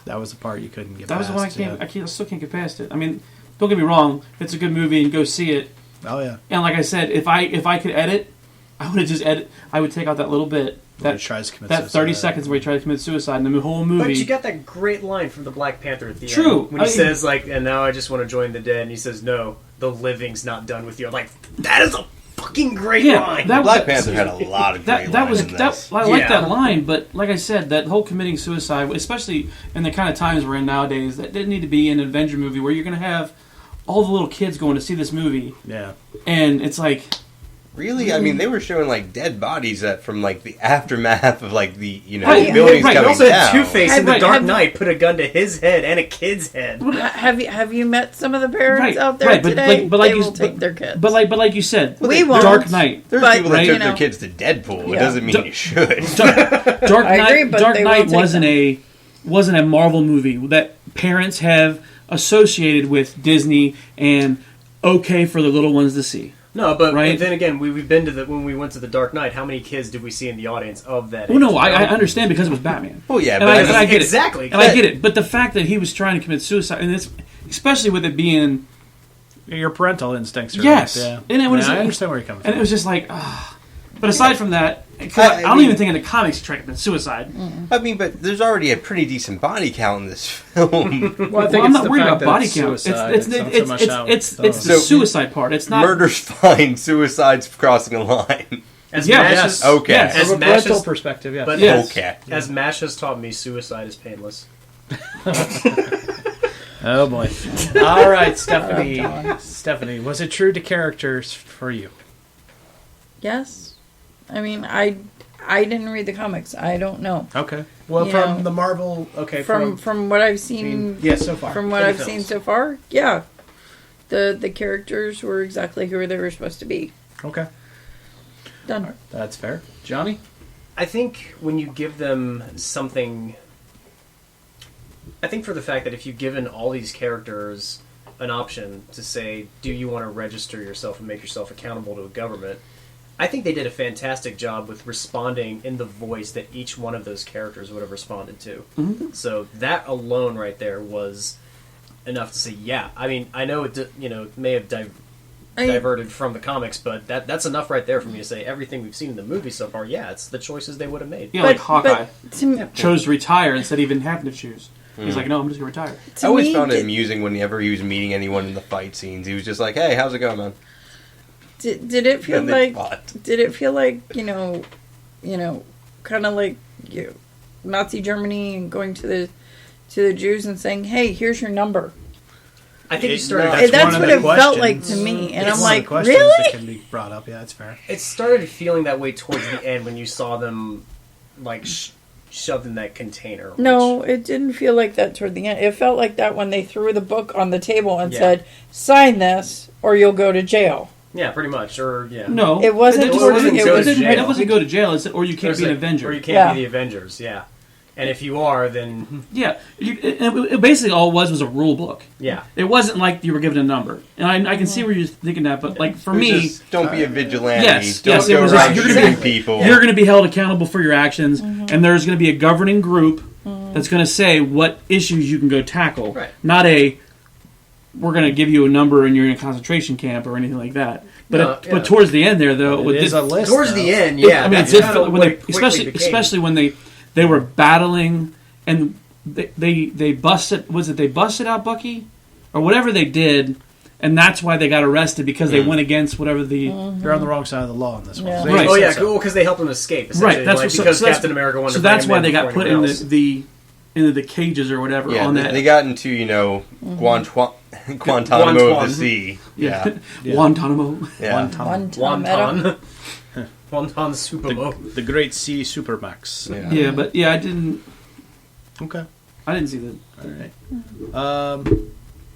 That was the part you couldn't get that was past. the one I still can't get past it. I mean, don't get me wrong, if it's a good movie and go see it. Oh, yeah. And like I said, if I could edit, I would have just I would take out that little bit, Where that he tries to commit that 30 suicide. seconds where he tried to commit suicide in the whole movie. But you got that great line from the Black Panther at the True. end. When he says, and now I just want to join the dead. And he says, no, the living's not done with you. I'm like, that is a fucking great line. Black Panther had a lot of great that was lines in this. I like Yeah. that line, but like I said, that whole committing suicide, especially in the kind of times we're in nowadays, that didn't need to be in an Avenger movie where you're going to have all the little kids going to see this movie, Yeah. and it's like, Really? I mean, they were showing dead bodies from the aftermath of Right, buildings right. He coming also down. had Two-Face in The Right, Dark have- Knight put a gun to his head and a kid's head. Have you met some of the parents Right, out there right, but today? like- but like they you- will take their kids. but like you said, we won't. Dark Knight. There's But, people that right, took you their know. kids to Deadpool. It Yeah. doesn't mean you should. Dark I Knight. agree, but Dark they will Knight take wasn't a Marvel movie that parents have associated with Disney and okay for the little ones to see. No, but Right. then again, we've been to when we went to the Dark Knight. How many kids did we see in the audience of that? Well, no, age? I understand because it was Batman. Well, yeah, And but I get Exactly. it. And I get it. But the fact that he was trying to commit suicide, and it's especially with it being Your parental instincts are yes, right. Yeah. and it was I understand where you're coming from. and it was just like, But aside from that, 'cause I I don't mean- even think in the comics he tried to commit suicide. I mean, but there's already a pretty decent body count in this film. Well, I think Well, I'm it's not the worried fact about that body it's count. suicide. It's not so much how it's done. the So- suicide part. It's not Murder's fine, suicide's crossing a line. As Yeah, Mash yes. has, Okay. Yes. As From a Mash parental has, perspective, yeah. but Yes. Okay. as Mash has taught me, suicide is painless. Oh boy! All right, Stephanie. Stephanie, was it true to characters for you? Yes, I mean I didn't read the comics. I don't know. Okay. Well, You from know, the Marvel. Okay. From what I've seen, yeah, so far. from what In I've the seen films. so far, yeah, the characters were exactly who they were supposed to be. Okay, Done. that's fair. Johnny. I think when you give them something, I think for the fact that if you've given all these characters an option to say, do you want to register yourself and make yourself accountable to a government, I think they did a fantastic job with responding in the voice that each one of those characters would have responded to. Mhm. So that alone right there was enough to say, yeah. I mean, I know it may have diverted from the comics, but that's enough right there for me to say everything we've seen in the movie so far, yeah, it's the choices they would have made. Yeah, like Hawkeye to me, chose to retire instead of even having to choose. He's like, no, I'm just going to retire. to I always me, found it did- amusing whenever he was meeting anyone in the fight scenes. He was just like, "Hey, how's it going, man?" Did it feel And they like? fought. Did it feel like kind of like Nazi Germany and going to the Jews and saying, "Hey, here's your number." I think you It- started. That's That's one of what the it felt like questions. to me, and It's I'm one of the like, questions really? that can be brought up. Yeah, that's fair. It started feeling that way towards the end when you saw them like shoved in that container. No, which- it didn't feel like that toward the end. It felt like that when they threw the book on the table and Yeah. said, "Sign this, or you'll go to jail." yeah, pretty much. Or yeah, No. It wasn't It towards- wasn't, it it was wasn't, jail. it wasn't go to jail. It's, or you can't There's be an a- Avenger. or you can't Yeah. be the Avengers. Yeah, and if you are, then Yeah. It basically all was a rule book. yeah. It wasn't like you were given a number. And I can see where you're thinking that, but like for It was me, just, don't be a vigilante. yes, don't yes, it go was around just, shooting people. you're going to be held accountable for your actions, and there's going to be a governing group that's going to say what issues you can go tackle. Right. Not we're going to give you a number and you're in a concentration camp or anything like that. But No, yeah. but towards the end there, though, with It is this, a list. Towards though. the end, It- yeah. I mean, that's it's kinda when they, what quickly became. especially when they were battling and they busted. Was it they busted out Bucky or whatever they did, and that's why they got arrested because they went against whatever the. They're on the wrong side of the law in this one. Yeah. They Right. Oh said yeah, so. cool, because they helped him escape. Right, Essentially, that's like, what, because that's- Captain America wanted so to bring that's him why in they got before put anyone in else. into the cages or whatever Yeah, on they, that. they got into Guantanamo Guantanamo. of the sea. Yeah, Guantanamo. yeah. One Wonton. Wonton Supermo. The Great Sea Supermax. Yeah. Yeah, but yeah, I didn't see that. All right.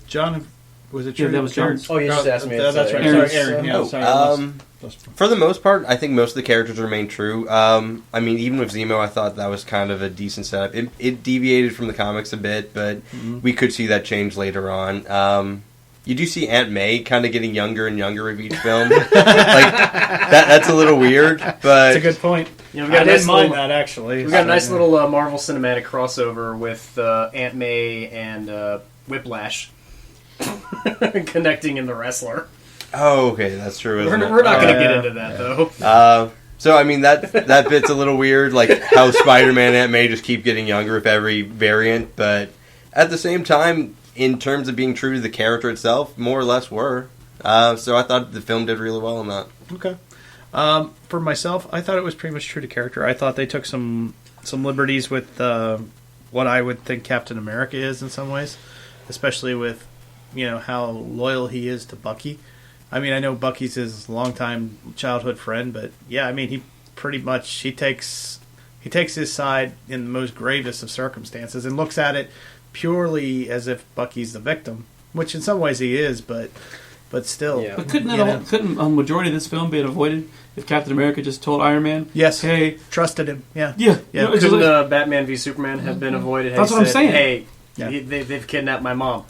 John, was it Yeah, true? that was John's. Oh, you just asked me. That's right. Aaron. Sorry, Aaron. Yeah, Oh, sorry. I lost- For the most part, I think most of the characters remain true. I mean, even with Zemo, I thought that was kind of a decent setup. It deviated from the comics a bit, but we could see that change later on. You do see Aunt May kind of getting younger and younger with each film. Like that's a little weird, but That's a good point. Yeah, I didn't mind that actually. We got a nice little Marvel Cinematic crossover with Aunt May and Whiplash connecting in The Wrestler. oh, okay, that's true. We're Isn't it? not going to yeah. get into that though. So I mean that bit's a little weird, like how Spider-Man and Aunt May just keep getting younger with every variant, but at the same time, in terms of being true to the character itself, more or less were. So I thought the film did really well on that. Okay. For myself, I thought it was pretty much true to character. I thought they took some liberties with what I would think Captain America is in some ways, especially with how loyal he is to Bucky. I mean, I know Bucky's his longtime childhood friend, but yeah, I mean, he pretty much he takes his side in the most gravest of circumstances and looks at it purely as if Bucky's the victim, which in some ways he is, but still. Yeah. But couldn't a majority of this film be avoided if Captain America just told Iron Man, Yes. hey, Trusted him. Yeah. yeah, Yeah. you know, it's Couldn't like- Batman v Superman have been avoided? Had That's he what I'm said, saying. Hey, Yeah. they've kidnapped my mom.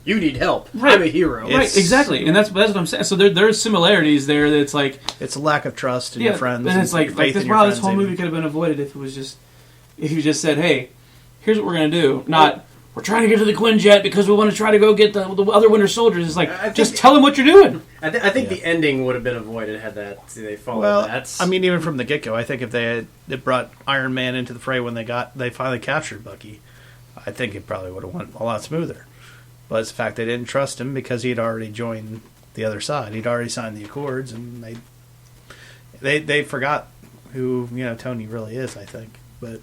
You need help. Right. I'm a hero. right, exactly, and that's what I'm saying. So there's similarities there. That's like It's a lack of trust in yeah, your friends. and it's like faith this. in your Wow, this friends whole even. movie could have been avoided if you just said, hey, here's what we're gonna do, not. We're trying to get to the Quinjet because we want to try to go get the other Winter Soldiers. It's like, I think- just tell them what you're doing. I think the ending would have been avoided had they followed Well, that. I mean, even from the get-go, I think if they brought Iron Man into the fray when they finally captured Bucky, I think it probably would have went a lot smoother. But it's the fact they didn't trust him because he'd already joined the other side. He'd already signed the Accords, and they forgot who Tony really is. I think, but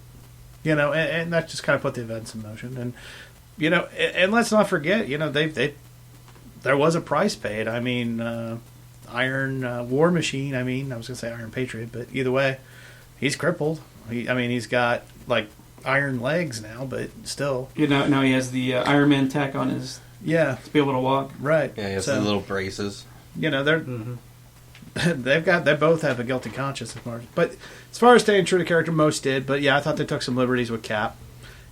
and that just kind of put the events in motion. And and let's not forget, there was a price paid. I mean, Iron War Machine. I mean, I was going to say Iron Patriot, but either way, he's crippled. He's got like iron legs now, but still. Now he has the Iron Man tech on his Yeah, to be able to walk. right. Yeah, he has So, the little braces. they're they both have a guilty conscience, of course. But as far as staying true to character, most did. But yeah, I thought they took some liberties with Cap,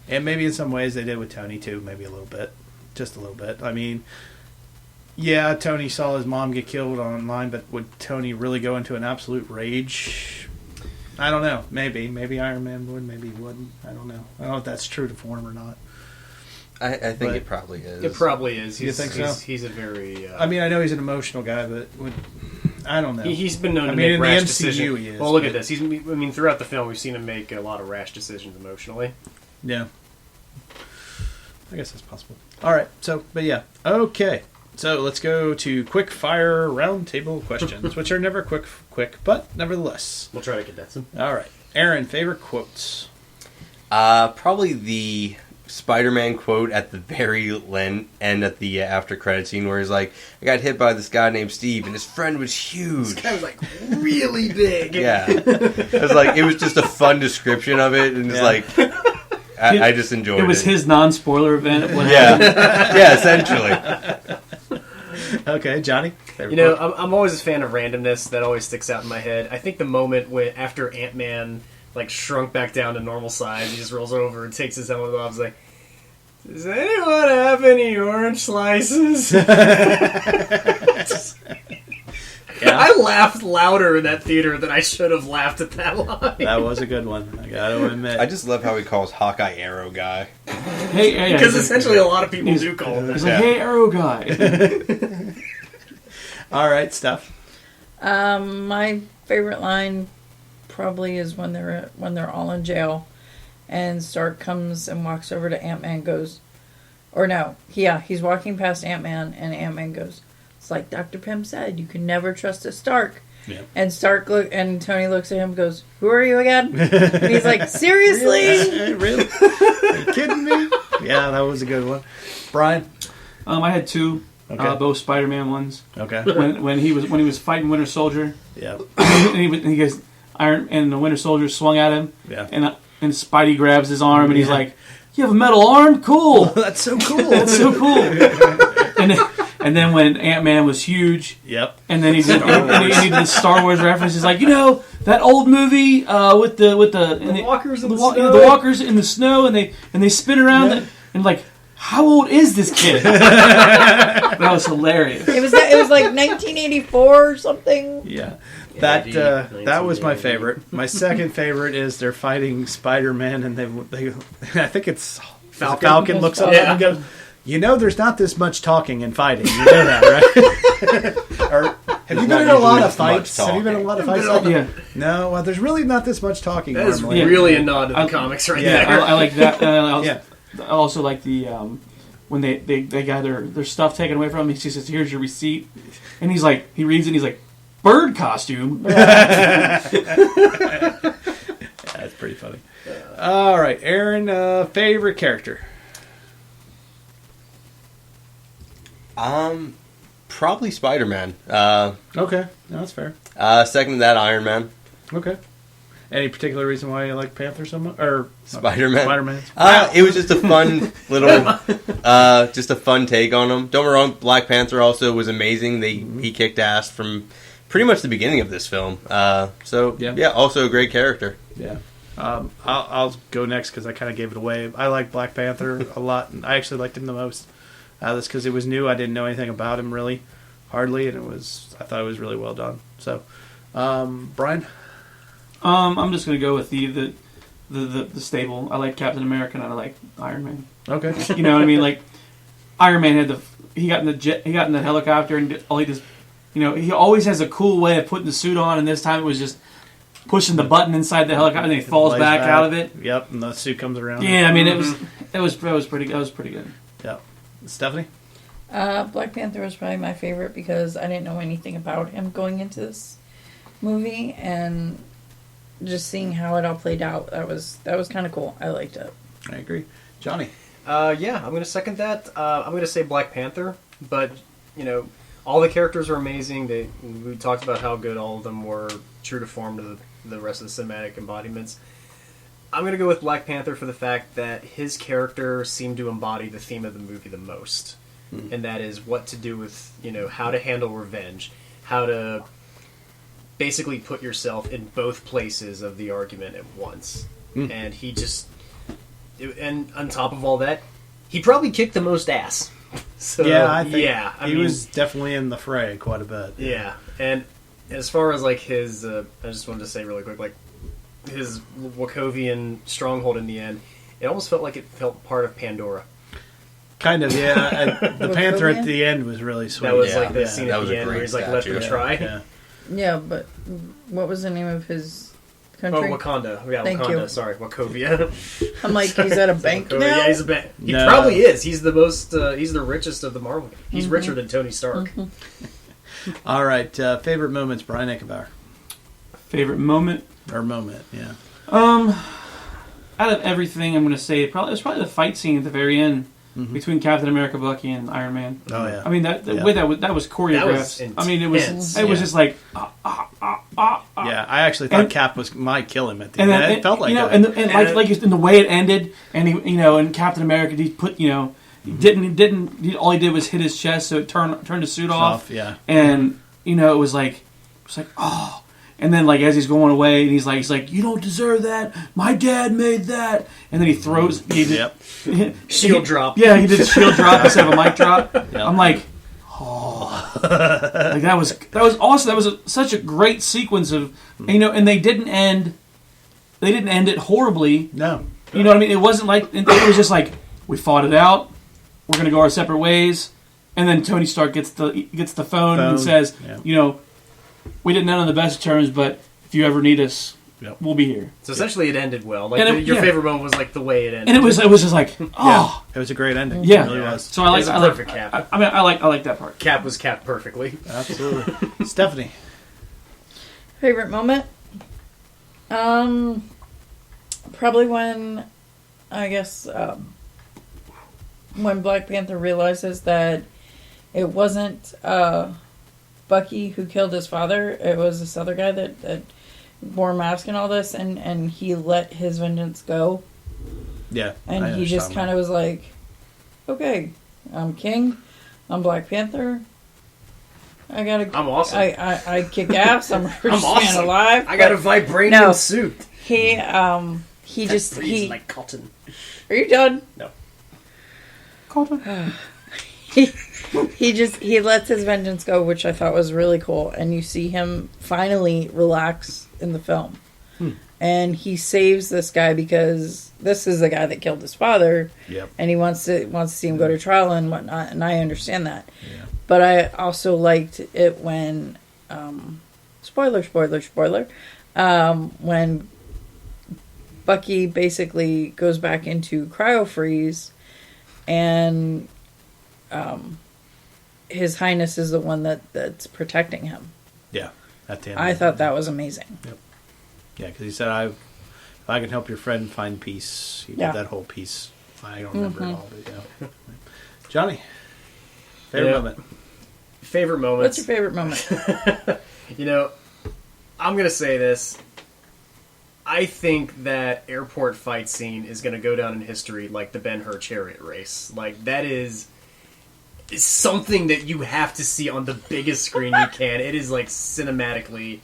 and maybe in some ways they did with Tony too. Maybe a little bit, just a little bit. I mean, yeah, Tony saw his mom get killed online, but would Tony really go into an absolute rage? I don't know. Maybe Iron Man would. Maybe he wouldn't. I don't know. I don't know if that's true to form or not. I think But- it probably is. it probably is. You think so? He's a very. I mean, I know he's an emotional guy, but I don't know. He's been known I to mean, make in the rash MCU decisions. he is, Well, look but- at this. Throughout the film, we've seen him make a lot of rash decisions emotionally. Yeah. I guess that's possible. All right. But yeah. Okay. So let's go to quick fire roundtable questions, which are never quick, but nevertheless. We'll try to condense him. All right. Aaron, favorite quotes? Probably the Spider-Man quote at the very end at the after credit scene where he's like, I got hit by this guy named Steve and his friend was huge. This guy was like really big. Yeah. It was just a fun description of it, and it's Yeah. like, I just enjoyed it. It was his non-spoiler event. Of what Yeah. happened. Yeah, essentially. Okay, Johnny. Favorite You know, quote? I'm always a fan of randomness. That always sticks out in my head. I think the moment when after Ant-Man shrunk back down to normal size, he just rolls over and takes his helmet off. He's like, "Does anyone have any orange slices?" I laughed louder in that theater than I should have laughed at that line. That was a good one. I gotta admit. I just love how he calls Hawkeye Arrow Guy. Hey, Because essentially a lot of people do call him He's that. like, hey, Arrow guy. All right, Steph. My favorite line probably is when they're all in jail, and Stark comes and walks over to Ant-Man, goes, or no, yeah, he's walking past Ant-Man, and Ant-Man goes, It's like Dr. Pym said, you can never trust a Stark. Yeah. And and Tony looks at him and goes, "Who are you again?" And he's like, "Seriously?" Really? Are you kidding me? Yeah, that was a good one. Brian? I had two, Okay. both Spider-Man ones. Okay. When he was fighting Winter Soldier, Yeah. and he goes and the Winter Soldier swung at him, Yeah. and Spidey grabs his arm and he's like, "You have a metal arm? Cool, That's so cool. that's so cool." And then when Ant-Man was huge, Yep. and then he did the Star Wars reference. He's like, that old movie with the walkers in the wa- snow. the walkers in the snow, and they spin around and like, how old is this kid? That was hilarious. It was like 1984 or something. Yeah. Yeah, That was my 1980. favorite. My second favorite is they're fighting Spider-Man, and they I think it's Falcon looks up and goes, there's not this much talking and fighting. You know that, right? Or, have you been in a lot of fights? Have you been in a lot of fights? Yeah, No, well, there's really not this much talking That is normally. really a nod to the comics right Yeah, there. I like that. Yeah. I also like the when they got their stuff taken away from him. He says, "Here's your receipt," and he reads it. And he's like, "Bird costume." That's pretty funny. All right, Aaron, favorite character? Probably Spider-Man. Okay, no, that's fair. Second to that, Iron Man. Okay. Any particular reason why you like Panther so much? Or Spider-Man. Spider-Man. It was just a fun little, just a fun take on him. Don't get me wrong, Black Panther also was amazing. He kicked ass from pretty much the beginning of this film. Yeah, also a great character. Yeah. I'll go next because I kind of gave it away. I like Black Panther a lot. And I actually liked him the most. That's because it was new. I didn't know anything about him really, hardly, and I thought it was really well done. So, Brian. I'm just gonna go with the stable. I like Captain America and I like Iron Man. Okay. You know what I mean? Like Iron Man he got in the helicopter and all he just, he always has a cool way of putting the suit on, and this time it was just pushing the button inside the helicopter and then he falls back out of it. Yep, and the suit comes around. Yeah, I mean it was pretty good. Yep. Stephanie. Black Panther was probably my favorite because I didn't know anything about him going into this movie, and just seeing how it all played out, that was kind of cool. I liked it. I agree. Johnny. Yeah, I'm going to second that. I'm going to say Black Panther, but all the characters are amazing. We talked about how good all of them were, true to form to the rest of the cinematic embodiments. I'm going to go with Black Panther for the fact that his character seemed to embody the theme of the movie the most, and that is what to do with how to handle revenge, how to basically put yourself in both places of the argument at once. And he just... And on top of all that, he probably kicked the most ass. So, I think I he mean, was definitely in the fray quite a bit. Yeah, and as far as like his... I just wanted to say really quick, like, his Wakovian stronghold in the end, it almost felt like it felt part of Pandora. Kind of, yeah. And the With Panther Logan? at the end was really sweet. That was Yeah, like the yeah, scene that at was the a end where great he's like, let them statue. try. Yeah. Yeah, but what was the name of his Oh, country? Wakanda. Yeah, Thank Wakanda. you. Sorry, Wakovia. I'm like, he's at a bank Wakovia. now? Yeah, he's a bank. He No. probably is. He's the most. He's the richest of the Marvel. He's richer than Tony Stark. All right. Favorite moments, Brian Eckenbauer. Favorite moment? Or moment, yeah. Out of everything, I'm going to say it was probably the fight scene at the very end between Captain America, Bucky, and Iron Man. Oh, yeah. I mean that was choreographed. That was I mean it was intense. just like Yeah, I actually thought Cap might kill him at the and end. then It felt like that. and like in the way it ended, and he and Captain America he put he didn't all he did was hit his chest, so it turned the suit off. Yeah. And it was like oh. And then, like, as he's going away, and he's like, "You don't deserve that. My dad made that." And then he throws. Yep. Shield drop. Yeah, he did a shield drop instead of a mic drop. I'm like, oh, like that was awesome. That was such a great sequence of, and they didn't end it horribly. No. You know what I mean? It wasn't like it was just like we fought it out. We're gonna go our separate ways, and then Tony Stark gets the phone and says, Yeah. we didn't end on the best terms, but if you ever need us, we'll be here. So essentially, it ended well. Like And your yeah. favorite moment was like the way it ended. And it was just like, oh, It was a great ending. yeah. It really was. So I like It was a I like- perfect cap. I mean, I like that part. Cap was capped perfectly. Absolutely. Stephanie. Favorite moment? Probably when, I guess, when Black Panther realizes that it wasn't Bucky who killed his father. It was this other guy that wore a mask and all this, and he let his vengeance go. Yeah. And he just kind of was like, okay, I'm king. I'm Black Panther. I'm awesome. I kick ass. I'm the first man awesome. alive. I got a vibranium No. suit. He That just breathes like cotton. Are you done? No. He lets his vengeance go, which I thought was really cool. And you see him finally relax in the film. And he saves this guy because this is the guy that killed his father. Yep. And he wants to see him go to trial and whatnot. And I understand that. Yeah. But I also liked it when, spoiler, when Bucky basically goes back into cryo freeze, and His Highness is the one that's protecting him. Yeah. At the end. I thought that was amazing. Yeah, because he said, if I can help your friend find peace, he Yeah. did that whole piece. I don't remember it all, but yeah. Johnny, favorite Yeah. moment. Favorite moments. What's your favorite moment? You know, I'm going to say this. I think that airport fight scene is going to go down in history like the Ben-Hur chariot race. Like, that is something that you have to see on the biggest screen you can. It is, like, cinematically...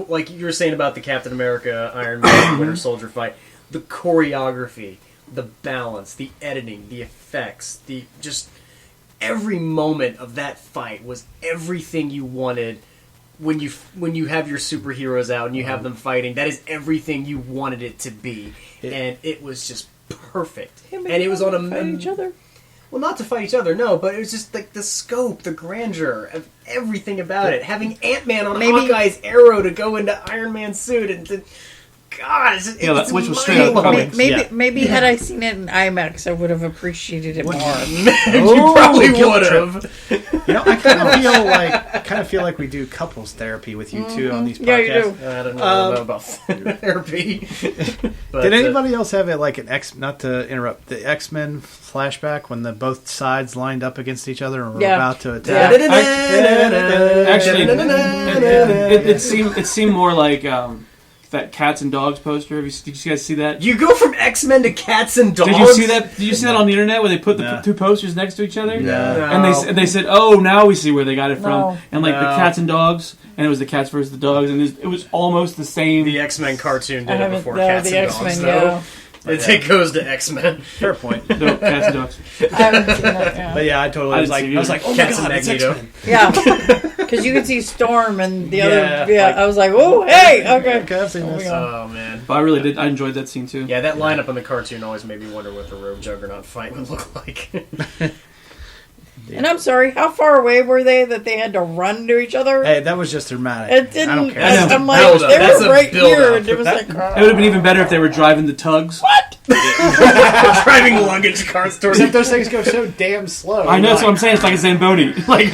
like you were saying about the Captain America, Iron Man, Winter Soldier fight. The choreography, the balance, the editing, the effects, just... Every moment of that fight was everything you wanted when you have your superheroes out and you have them fighting. That is everything you wanted it to be, and it was just perfect. And it was on fight each other. Well, not to fight each other, no, but it was just like the scope, the grandeur of everything about it. Having Ant-Man on Hawkeye's arrow to go into Iron Man's suit, and God, it's which was straight out of mind-blowing. comics. Maybe had I seen it in IMAX, I would have appreciated it more. You probably would have. You know, I kind of feel like we do couples therapy with you too on these podcasts. Yeah, you do. I don't know about therapy. But, Did anybody else have it like not to interrupt, the X-Men flashback when the both sides lined up against each other and were Yeah. about to attack? Actually, it seemed more like that cats and dogs poster. Did you guys see that? You go from X-Men to cats and dogs. Did you see that? Did you see that on the internet where they put the No. two posters next to each other? No. And they said, "Oh, now we see where they got it from." No. And like No. the cats and dogs, and it was the cats versus the dogs, and it was almost the same. The X-Men cartoon I did it haven't. before No, Cats the and X-Men. Dogs, Yeah, though. It goes to X-Men. Fair point. No, cats and dogs. I haven't seen that. Yeah. But yeah, I totally I was didn't like, see it oh my Cats god, and it's Magneto. X-Men. Yeah, because you could see Storm and the other. Yeah, Yeah, like- I was like, oh, hey, okay. Okay, I've seen this. Oh man. But I really did. I enjoyed that scene too. Yeah, that lineup on the cartoon always made me wonder what the Rogue Juggernaut fight would look like. And I'm sorry, how far away were they that they had to run to each other? Hey, that was just dramatic. It didn't. I don't care. I know. I'm like, Build up. they That's were a right build here, up. and it was like, It would have been even better if they were driving the tugs. what? Driving luggage carts towards Except those things go so damn slow. I know that's what I'm saying. It's like a Zamboni, like,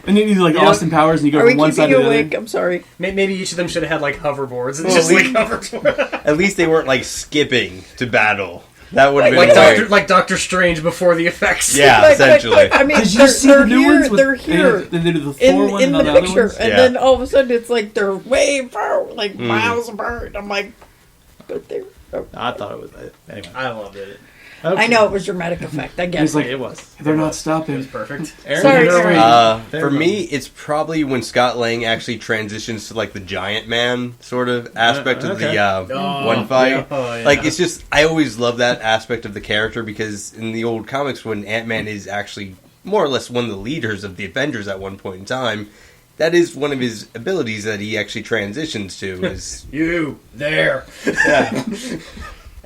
and then you do like Austin Powers, and you go Are we from one side keeping to you the awake? other. I'm sorry. Maybe each of them should have had like hoverboards and Well, just we- like hover. At least they weren't like skipping to battle. That would have been like Doctor Strange before the effects. Yeah, Like, essentially. I mean, Did you they're, see they're the new here. ones? They're here They did the Thor one in and all the the picture, other ones. and Yeah. then all of a sudden it's like they're way far, like miles apart. I'm like, but they're. Oh. I thought it was anyway. I loved it. I know it was dramatic effect. I get It's it. like It was. they're not It was stopping. perfect. Aaron, Sorry, you're Aaron. right. For Fair me, it's probably when Scott Lang actually transitions to like the giant man sort of aspect of okay. the Oh, one fight. yeah. Oh, yeah. Like it's just I always love that aspect of the character because in the old comics when Ant-Man is actually more or less one of the leaders of the Avengers at one point in time, that is one of his abilities that he actually transitions to is You there. yeah.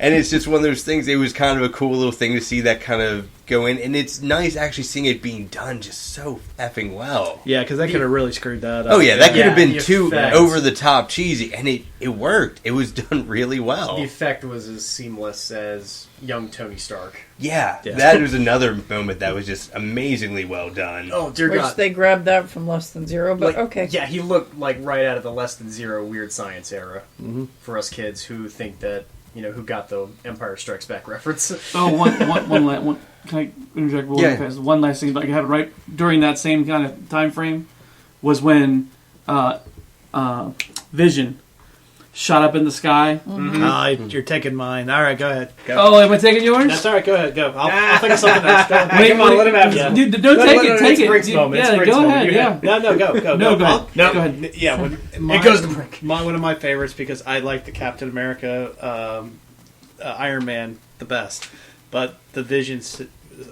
And it's just one of those things. It was kind of a cool little thing to see that kind of go in, and it's nice actually seeing it being done just so effing well. Yeah, because that could have really screwed that up. Oh yeah, that could have been the too effect. over the top cheesy, and it worked. It was done really well. The effect was as seamless as young Tony Stark. Yeah, Yeah. that was another moment that was just amazingly well done. Oh dear Which God! they grabbed that from Less Than Zero, but Like, okay. Yeah, he looked like right out of the Less Than Zero Weird Science era for us kids who think that who got the Empire Strikes Back reference. Oh, one. Can I interject really Yeah. fast? One last thing, like it happened right during that same kind of time frame, was when Vision shot up in the sky. You're taking mine. All right, go ahead. Go. Oh, am I taking yours? That's all right. Go ahead. Go. I'll think of something else. Go. Wait, Come on, let him have Yeah. some. Dude, don't No, take no, it. no, Take it's it. Brink's moment. It's Yeah, Brink's go moment. ahead. You Yeah. No, go. No, go ahead. No. Go ahead. Yeah, It goes to Brink. one of my favorites because I like the Captain America, Iron Man the best, but the Visions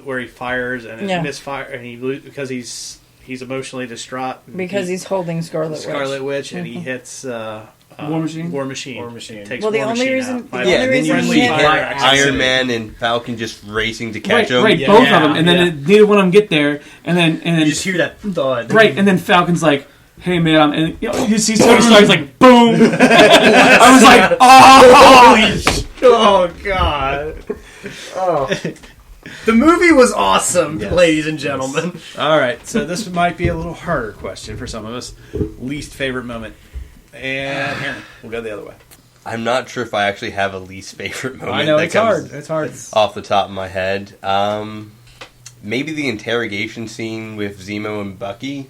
where he fires and it Yeah. misfire and because he's emotionally distraught Because he's holding Scarlet Witch and he hits War Machine? War Machine. Takes Well, the War only Machine reason- out. the My only Yeah, and then you reason see he hit- Iron Man and Falcon just racing to catch him. Right, Yeah. both of them, and then Yeah. neither one of them get there, and then You just hear that thud. right, and then Falcon's like, "Hey man," and you see Tony Stark's like, "Boom!" I was like, "Oh!" Oh God. Oh. The movie was awesome, Yes. ladies and gentlemen. All right, so this might be a little harder question for some of us. Least favorite moment, and here we'll go the other way. I'm not sure if I actually have a least favorite moment. I know that it's comes hard. It's hard. off the top of my head. Maybe the interrogation scene with Zemo and Bucky.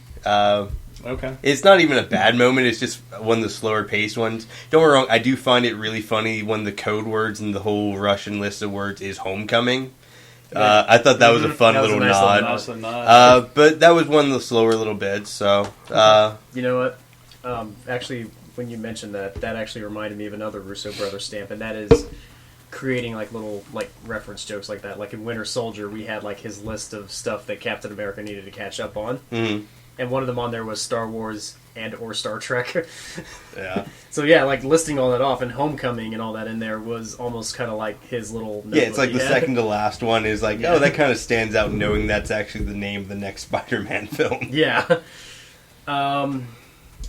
Okay. It's not even a bad moment. It's just one of the slower paced ones. Don't get me wrong. I do find it really funny when the code words and the whole Russian list of words is homecoming. I thought that was a fun That was a little nice little nod. nod. Also not. But that was one of the slower little bits. So You know what? Actually, when you mentioned that, that actually reminded me of another Russo brothers stamp, and that is creating like little like reference jokes like that. Like in Winter Soldier, we had like his list of stuff that Captain America needed to catch up on, and one of them on there was Star Wars and or Star Trek. yeah. So yeah, like listing all that off and Homecoming and all that in there was almost kind of like his little. Yeah, it's like notebook the he had. second to last one is like, Yeah. oh, that kind of stands out knowing that's actually the name of the next Spider-Man film. Yeah. And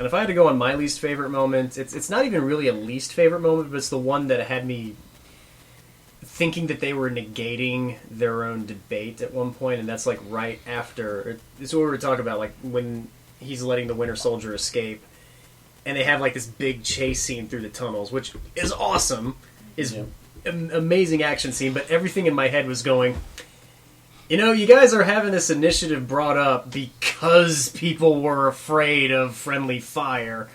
if I had to go on my least favorite moment, it's not even really a least favorite moment, but it's the one that had me thinking that they were negating their own debate at one point, and that's like right after. It's what we were talking about, like when he's letting the Winter Soldier escape, and they have like this big chase scene through the tunnels, which is awesome, is an amazing action scene, but everything in my head was going, you guys are having this initiative brought up because people were afraid of friendly fire.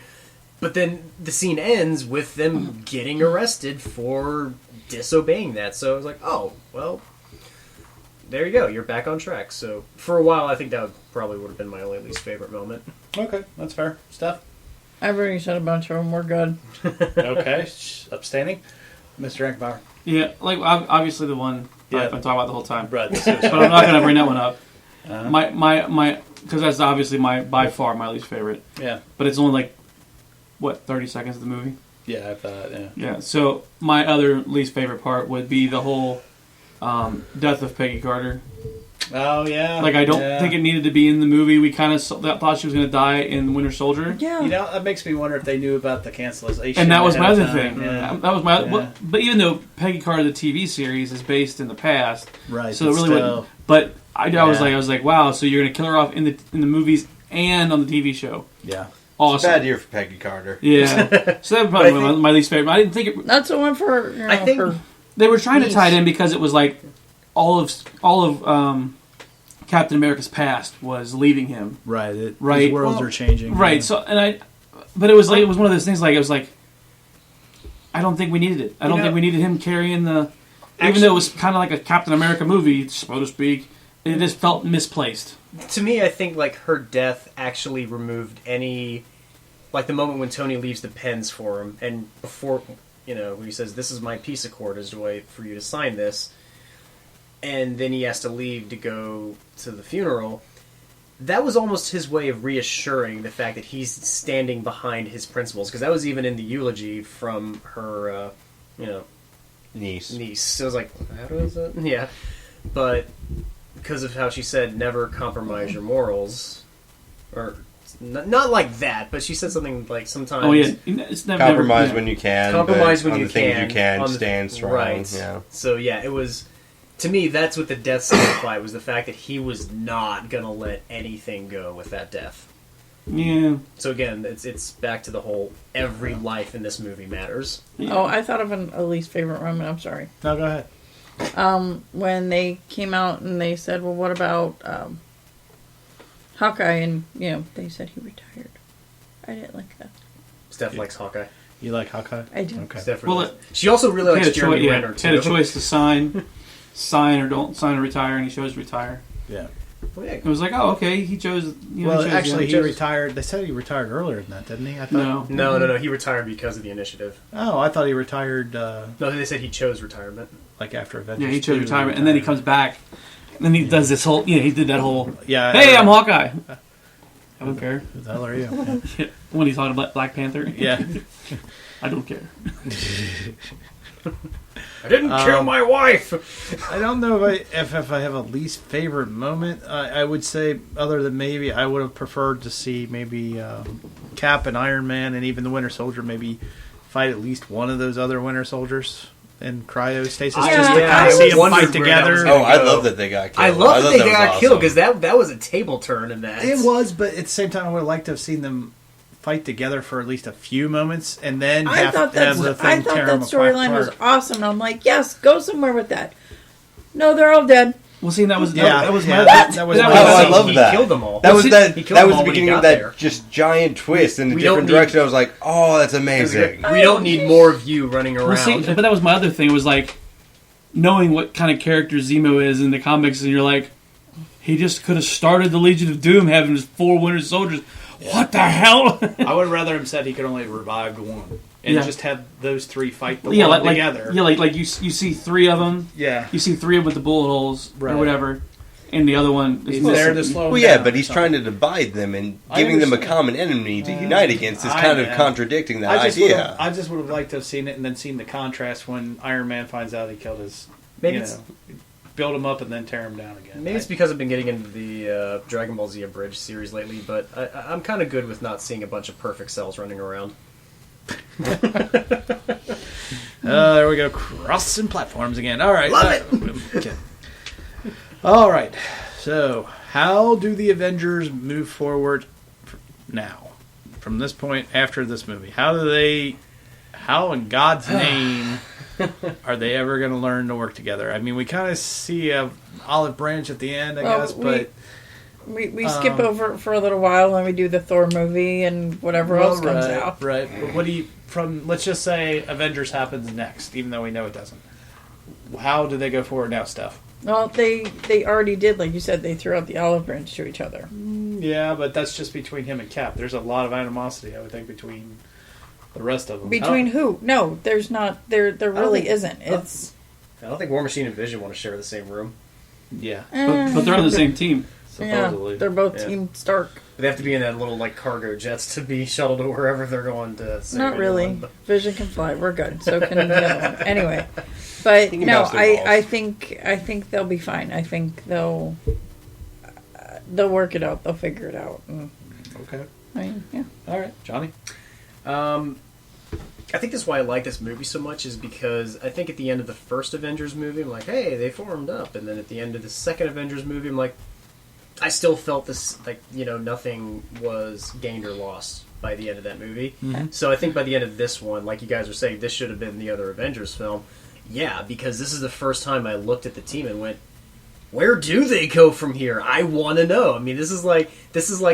But then the scene ends with them getting arrested for disobeying that. So I was like, oh, well, there you go. You're back on track. So for a while, I think that probably would have been my only least favorite moment. Okay, that's fair. Steph? I've already said a bunch of them. We're good. Okay. Abstaining? Mr. Eckbauer? Yeah, like obviously the one I've been talking about the whole time, Brad. but I'm not going to bring that one up. Uh-huh. My because that's obviously by far my least favorite. Yeah. But it's only like what 30 seconds of the movie. Yeah, I thought, yeah. Yeah. So my other least favorite part would be the whole death of Peggy Carter. Oh, yeah. Like I don't think it needed to be in the movie. We kind of thought she was going to die in Winter Soldier. Yeah. You know, that makes me wonder if they knew about the cancellation. And that was my ahead of other time. thing. Yeah. That was my. Yeah. But even though Peggy Carter, the TV series, is based in the past, Right. so it really still, wouldn't. But I was Yeah. like, wow. So you're gonna kill her off in the movies and on the TV show. Yeah. Awesome. Bad year for Peggy Carter. Yeah. So that was But I probably think- my least favorite. I didn't think it. That's the one for. I think- her. They were trying to tie it in because it was like all of Captain America's past was leaving him. Right. Right. These worlds Well, are changing. Right. Yeah. So but it was like it was one of those things. Like it was like, I don't think we needed it. I don't think we needed him carrying the. Even though it was kind of like a Captain America movie, so to speak, it just felt misplaced. To me, I think like her death actually removed any, like the moment when Tony leaves the pens for him, and before when he says, "This is my peace accord, is the way for you to sign this," and then he has to leave to go to the funeral. That was almost his way of reassuring the fact that he's standing behind his principles, because that was even in the eulogy from her, niece. So I was like, how does that? Yeah, but because of how she said, never compromise your morals, or not like that, but she said something like sometimes. Oh yeah, it's never Compromise never, when you can. Compromise but when on you the things can. you can, on the- stand strong. Right. Yeah. So yeah, it was. To me, that's what the death signified, was the fact that he was not gonna let anything go with that death. Yeah. So again, it's back to the whole every life in this movie matters. Oh, I thought of a least favorite moment. I'm sorry. No, go ahead. When they came out and they said, "Well, what about Hawkeye?" And they said he retired. I didn't like that. Steph likes Hawkeye. You like Hawkeye? I do. Okay. Steph Well, really she also really He likes had a Jeremy choice. Renner Yeah, too. had a choice to sign or don't sign or retire, and he chose retire. Yeah. Well, yeah. It was like, oh, okay, he chose. Well, he chose, actually, he chose- retired. They said he retired earlier than that, didn't he? I thought. No. No. He retired because of the initiative. Oh, I thought he retired No, they said he chose retirement. like after Avengers. Yeah, he chose 2, retirement, and then he comes back, and then he does this whole. Yeah, he did that whole. Yeah. Hey, I'm Hawkeye. I don't care. Who the hell are you? When he's talking about Black Panther. Yeah. I don't care. I didn't kill my wife. I don't know if I have a least favorite moment. I would say, other than maybe I would have preferred to see maybe Cap and Iron Man and even the Winter Soldier maybe fight at least one of those other Winter Soldiers in cryostasis, I just to yeah, kind I of see them wondered fight where that was together. gonna Oh, I go. love that they got killed. I love that they was got awesome. killed because that was a table turn in that. It was, but at the same time, I would have liked to have seen them fight together for at least a few moments, and then I have thought have that the thing tear them storyline was apart. awesome. I'm like, yes, go somewhere with that. No, they're all dead. Well, see, that was Yeah, that was yeah, my that was that my- Oh, I He love he that. killed them all. That was He that. killed That them was all the when he beginning of got that there. just giant twist in a We don't different need- direction. I was like, oh, that's amazing. We don't need more of you running around. Well, see, but that was my other thing. Was like knowing what kind of character Zemo is in the comics, and you're like, he just could have started the Legion of Doom having his 4 Winter Soldiers. What the hell? I would rather him said he could only have revived one, and Yeah. just had those three fight the yeah, one like together. yeah, like you see 3 of them. Yeah. You see 3 of them with the bullet holes Right. or whatever, and the other one is He's there to missing. slow him Well, yeah, down but or he's something. trying to divide them and I giving them a understand. common enemy to unite against is I kind of know. contradicting that I just idea. would have liked to have seen it and then seen the contrast when Iron Man finds out he killed his. Maybe you it's- know, build him up and then tear him down again. Maybe it's because I've been getting into the Dragon Ball Z Abridged series lately, but I'm kind of good with not seeing a bunch of perfect cells running around. There we go, crossing platforms again. All right, Love it. Okay. All right. So, how do the Avengers move forward now? From this point, after this movie, how in God's name are they ever going to learn to work together? I mean, we kind of see a olive branch at the end, I Well, guess, but We skip over it for a little while and we do the Thor movie and whatever else comes out. right. But what do you let's just say Avengers happens next, even though we know it doesn't. How do they go forward now, Steph? Well, they already did, like you said, they threw out the olive branch to each other. Yeah, but that's just between him and Cap. There's a lot of animosity, I would think, between the rest of them. Between who? No, there's not. There really think- isn't. It's I don't think War Machine and Vision want to share the same room. Yeah, but they're on the same team. supposedly. yeah, they're both Yeah. Team Stark. They have to be in that little like cargo jets to be shuttled to wherever they're going to. Save Not really. anyone, but- Vision can fly. We're good. So can the other one. Anyway, but He can no, bounce their balls. I think they'll be fine. I think they'll work it out. They'll figure it out. And, Okay. I mean, yeah. All right, Johnny. I think that's why I like this movie so much is because I think at the end of the first Avengers movie, I'm like, hey, they formed up. And then at the end of the second Avengers movie, I'm like, I still felt this, like, you know, nothing was gained or lost by the end of that movie. Mm-hmm. So I think by the end of this one, like you guys were saying, this should have been the other Avengers film. Yeah, because this is the first time I looked at the team and went, where do they go from here? I want to know. I mean, this is like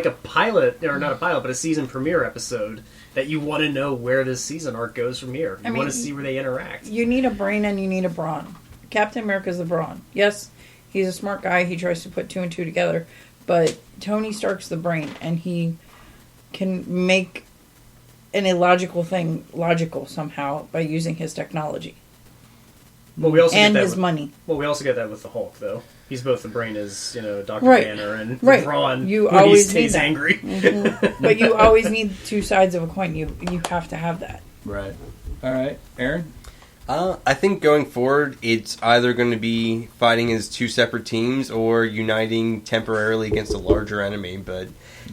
a pilot, or not a pilot, but a season premiere episode that you want to know where this season arc goes from here. You want to see where they interact. You need a brain and you need a brawn. Captain America's the brawn. Yes, he's a smart guy. He tries to put 2 and 2 together. But Tony Stark's the brain, and he can make an illogical thing logical somehow by using his technology Well, we also and get that his with, money. Well, we also get that with the Hulk, though. He's both the brain as, you know, Dr. Right. Banner and Right. Brawn You when he always stays need that. angry. But you always need 2 sides of a coin. You have to have that. Right. All right, Aaron. I think going forward, it's either going to be fighting as two separate teams or uniting temporarily against a larger enemy. But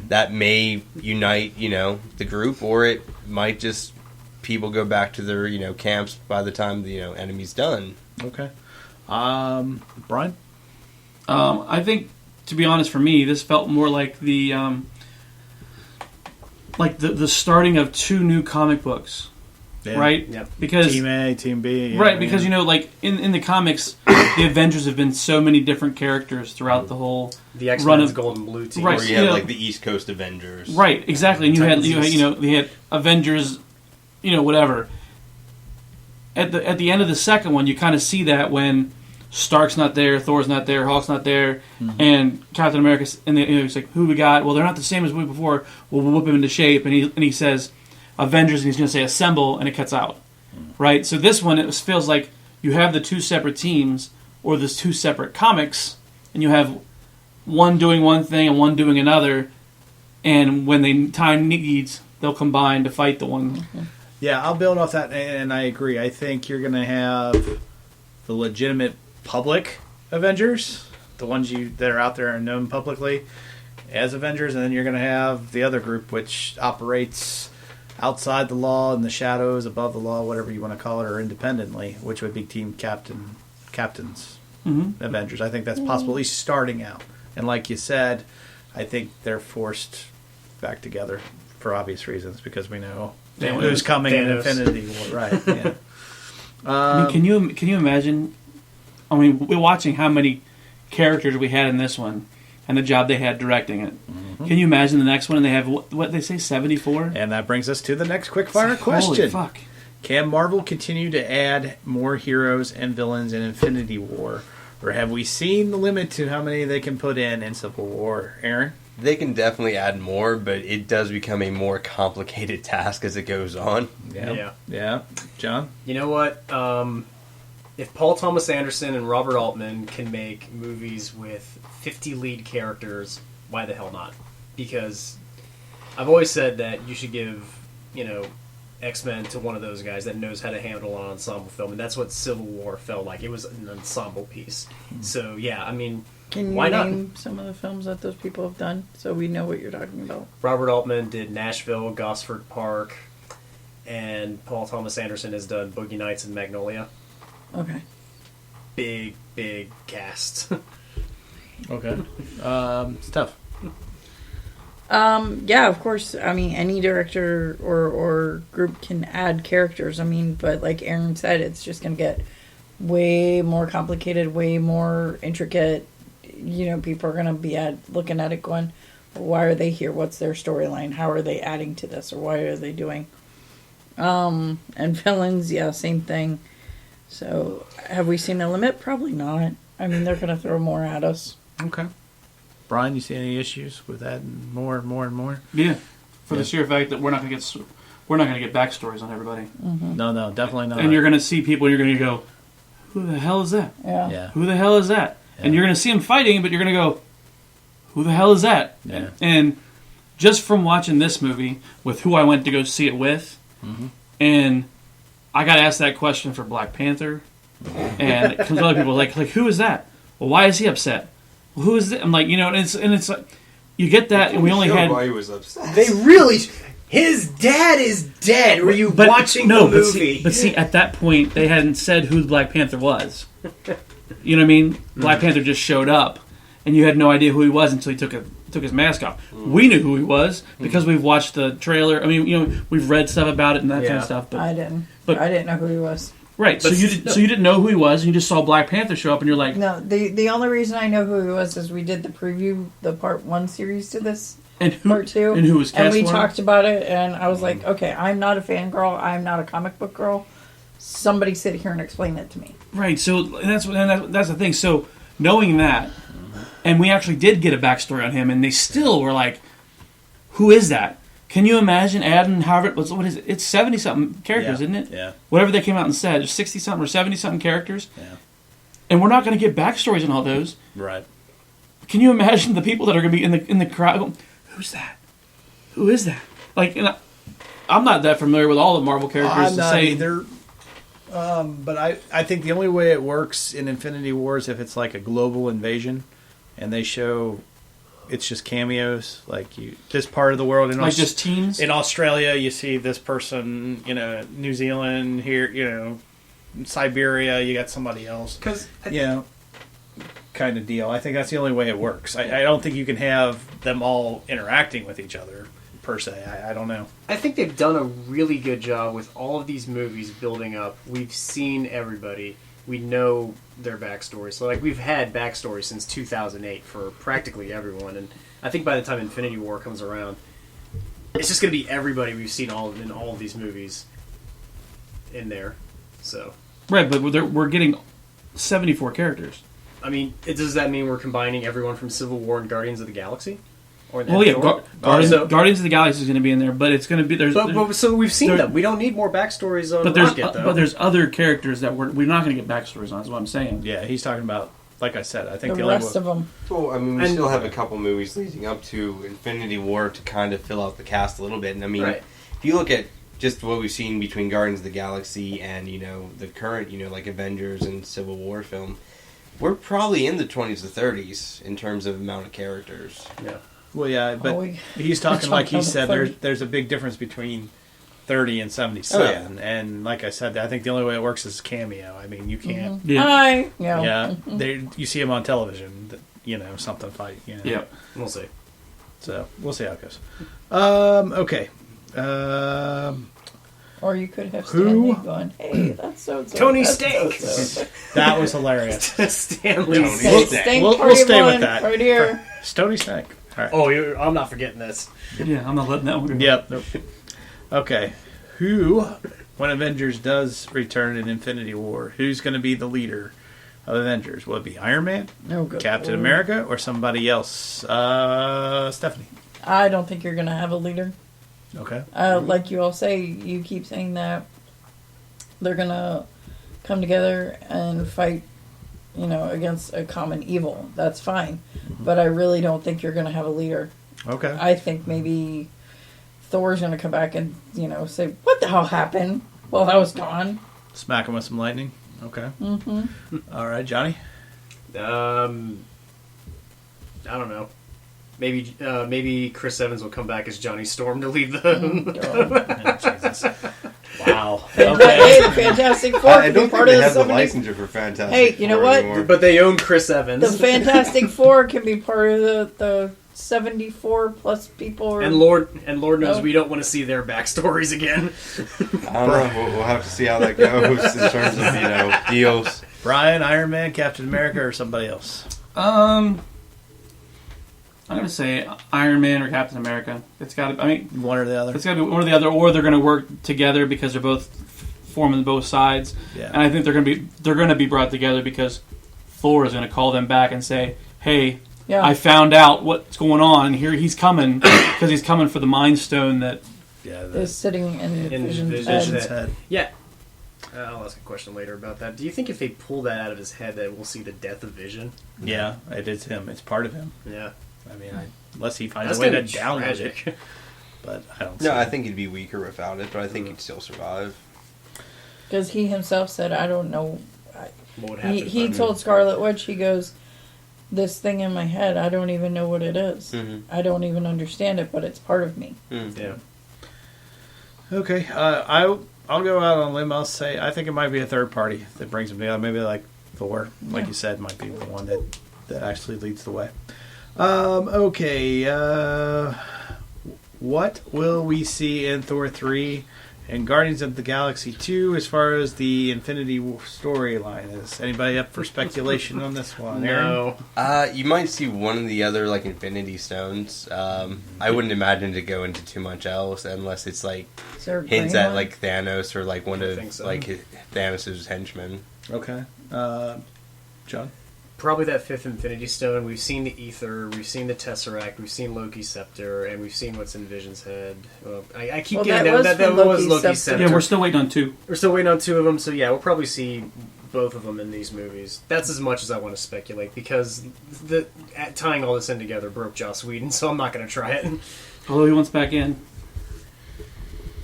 that may unite, the group, or it might just people go back to their, camps by the time the enemy's done. Okay. Brian? I think, to be honest, for me, this felt more like the starting of two new comic books. Yeah. Right? Yep. Because Team A, Team B. Yeah, right, because in the comics, the Avengers have been so many different characters throughout the whole The run X-Men's of Golden Blue team. Right. Or you have Yeah. like the East Coast Avengers. right, exactly. And you had Titans. they had Avengers, whatever. At the end of the second one, you kind of see that when Stark's not there, Thor's not there, Hulk's not there, and Captain America's and he's like, who we got? Well, they're not the same as we before. We'll whip him into shape, and he says Avengers, and he's going to say assemble, and it cuts out. Right? So this one, it feels like you have the two separate teams, or the two separate comics, and you have one doing one thing and one doing another, and when the time needs, they'll combine to fight the one. Yeah, I'll build off that, and I agree. I think you're going to have the legitimate public Avengers, the ones that are out there and known publicly as Avengers, and then you're going to have the other group, which operates outside the law, in the shadows, above the law, whatever you want to call it, or independently, which would be Team Captains Avengers. I think that's possible, at least starting out. And like you said, I think they're forced back together for obvious reasons, because we know who's coming in Thanos. Infinity War. Right, yeah. I mean, can you imagine? I mean, we're watching how many characters we had in this one, and the job they had directing it. Can you imagine the next one? And they have what they say, 74. And that brings us to the next quickfire Holy question. fuck! Can Marvel continue to add more heroes and villains in Infinity War? Or have we seen the limit to how many they can put in Civil War? Aaron? They can definitely add more, but it does become a more complicated task as it goes on. Yeah. John? You know what? If Paul Thomas Anderson and Robert Altman can make movies with 50 lead characters, why the hell not? Because I've always said that you should give, X-Men to one of those guys that knows how to handle an ensemble film, and that's what Civil War felt like. It was an ensemble piece. So, yeah, I mean, Can you why not? name some of the films that those people have done so we know what you're talking about? Robert Altman did Nashville, Gosford Park, and Paul Thomas Anderson has done Boogie Nights and Magnolia. Okay. Big cast. Okay. It's tough. Yeah, of course. I mean, any director or group can add characters. I mean, but like Aaron said, it's just going to get way more complicated, way more intricate. People are going to be looking at it going, why are they here? What's their storyline? How are they adding to this? Or why are they doing? And villains, yeah, same thing. So, have we seen a limit? Probably not. I mean, they're going to throw more at us. Okay. Brian, you see any issues with adding more and more? Yeah, for the sheer fact that we're not going to get backstories on everybody, No, definitely not. and you're going to see people, and you're going to go, who the hell is that? Yeah. Who the hell is that? And you're going to see them fighting, but you're going to go, who the hell is that? Yeah. And just from watching this movie with who I went to go see it with, and I got asked that question for Black Panther, and it comes other people like who is that? Well, why is he upset? Well, who is it? I'm like, and it's like you get that, and we only had. Why he was upset. They really... His dad is dead. Were you watching the movie? But see, at that point, they hadn't said who the Black Panther was. You know what I mean? Black Panther just showed up, and you had no idea who he was until he took his mask off. We knew who he was because we've watched the trailer. I mean, we've read stuff about it and that kind of stuff. But I didn't. But- I didn't know who he was. right, so you didn't know who he was, and you just saw Black Panther show up, and you're like, No, the only reason I know who he was is we did the preview, the part 1 series to this and who? part 2. And who was cast And we for him? talked about it, and I was like, okay, I'm not a fangirl. I'm not a comic book girl. Somebody sit here and explain it to me. Right, so that's the thing. So knowing that, and we actually did get a backstory on him, and they still were like, "Who is that?" Can you imagine adding however what is it? It's 70-something characters, isn't it? Yeah. Whatever they came out and said, there's 60-something or 70-something characters, Yeah. and we're not going to get backstories on all those. Right. Can you imagine the people that are going to be in the crowd? Going, who's that? Who is that? Like, I'm not that familiar with all the Marvel characters I'm to not say either. But I think the only way it works in Infinity War is if it's like a global invasion, and they show it's just cameos, like this part of the world in Like just teams? in Australia, you see this person, New Zealand here, Siberia, you got somebody else, Because kind of deal. I think that's the only way it works. I don't think you can have them all interacting with each other per se. I don't know. I think they've done a really good job with all of these movies building up. We've seen everybody. We know their backstory. So, like, we've had backstory since 2008 for practically everyone. And I think by the time Infinity War comes around, it's just going to be everybody we've seen in all of these movies in there. So, Right, but we're getting 74 characters. I mean, does that mean we're combining everyone from Civil War and Guardians of the Galaxy? Or Well, yeah, so, Guardians of the Galaxy is going to be in there, but it's going to be so we've seen there- them. We don't need more backstories on but Rocket, though. there's other characters that we're not going to get backstories on. Is what I'm saying. Yeah, he's talking about, like I said, I think The only rest of them. Well, I mean, we And- still have a couple movies leading up to Infinity War to kind of fill out the cast a little bit. And I mean, Right. if you look at just what we've seen between Guardians of the Galaxy and, the current, like Avengers and Civil War film, we're probably in the 20s to 30s in terms of amount of characters. Yeah. Well, yeah, but he's talking like he said. There's a big difference between 30 and 77, and like I said, I think the only way it works is cameo. I mean, you can't. Yeah. Yeah, you see him on television. Something fight. Yeah. We'll see. So we'll see how it goes. Okay. Or you could have Who? Stanley going, hey, that's so-and-so. Tony that's Stank. so-and-so." That was hilarious. Stanley. Stank We'll party stay with one, that. right here. Stony Snake. All right. Oh, I'm not forgetting this. Yeah, I'm not letting that one go. Yep. Nope. Okay. When Avengers does return in Infinity War, who's going to be the leader of Avengers? Will it be Iron Man, No good. Captain Lord. America, or somebody else? Stephanie. I don't think you're going to have a leader. Okay. Like you all say, you keep saying that they're going to come together and fight, against a common evil. That's fine. But I really don't think you're going to have a leader. Okay. I think maybe Thor's going to come back and, say, what the hell happened? Well, I was gone. Smack him with some lightning. Okay. Mm-hmm. All right, Johnny. I don't know. Maybe Chris Evans will come back as Johnny Storm to lead the. Oh, Jesus. Wow. Hey, Okay. the Fantastic Four I can don't be think part they of the have the 70s. licensure for Fantastic Hey, you know Four what? anymore. But they own Chris Evans. The Fantastic Four can be part of the 74 plus people. Or, and Lord knows Oh. we don't want to see their backstories again. I don't know. We'll have to see how that goes in terms of, deals. Brian, Iron Man, Captain America, or somebody else? I'm going to say Iron Man or Captain America. It's got to. I mean, One or the other. it's got to be one or the other, or they're going to work together because they're both forming both sides. Yeah. And I think they're going to be brought together because Thor is going to call them back and say, "Hey, Yeah. I found out what's going on, and here he's coming because he's coming for the Mind Stone that." Yeah. is sitting in In Vision's Vision's head. head. Yeah. I'll ask a question later about that. Do you think if they pull that out of his head that we'll see the death of Vision? Yeah, it is him. It's part of him. Yeah. I mean, unless he finds That's a way to gonna be download tragic. it. But I don't. No, see I it. think he'd be weaker without it, but I think he'd still survive. Because he himself said, I don't know. What would happen? He if I- told Scarlet Witch, he goes, this thing in my head, I don't even know what it is. I don't even understand it, but it's part of me. Yeah. Okay, I'll go out on a limb. I'll say I think it might be a third party that brings them together. Maybe like Thor, like you said, might be the one that actually leads the way. Okay, what will we see in Thor 3 and Guardians of the Galaxy 2 as far as the Infinity War storyline is? Anybody up for speculation on this one? Aaron? No. You might see one of the other Infinity Stones. I wouldn't imagine to go into too much else unless it's Is there a hints green at one? Thanos or one of think so. Thanos' henchmen. Okay, John. Probably that fifth Infinity Stone. We've seen the Ether, we've seen the Tesseract, we've seen Loki's Scepter, and we've seen what's in Vision's head. Well, I keep Well, getting that was that from was Loki's Loki's Scepter. Scepter. Yeah, we're still waiting on 2. We're still waiting on 2 of them, so yeah, we'll probably see both of them in these movies. That's as much as I want to speculate, because tying all this in together broke Joss Whedon, so I'm not going to try it. Although he wants back in.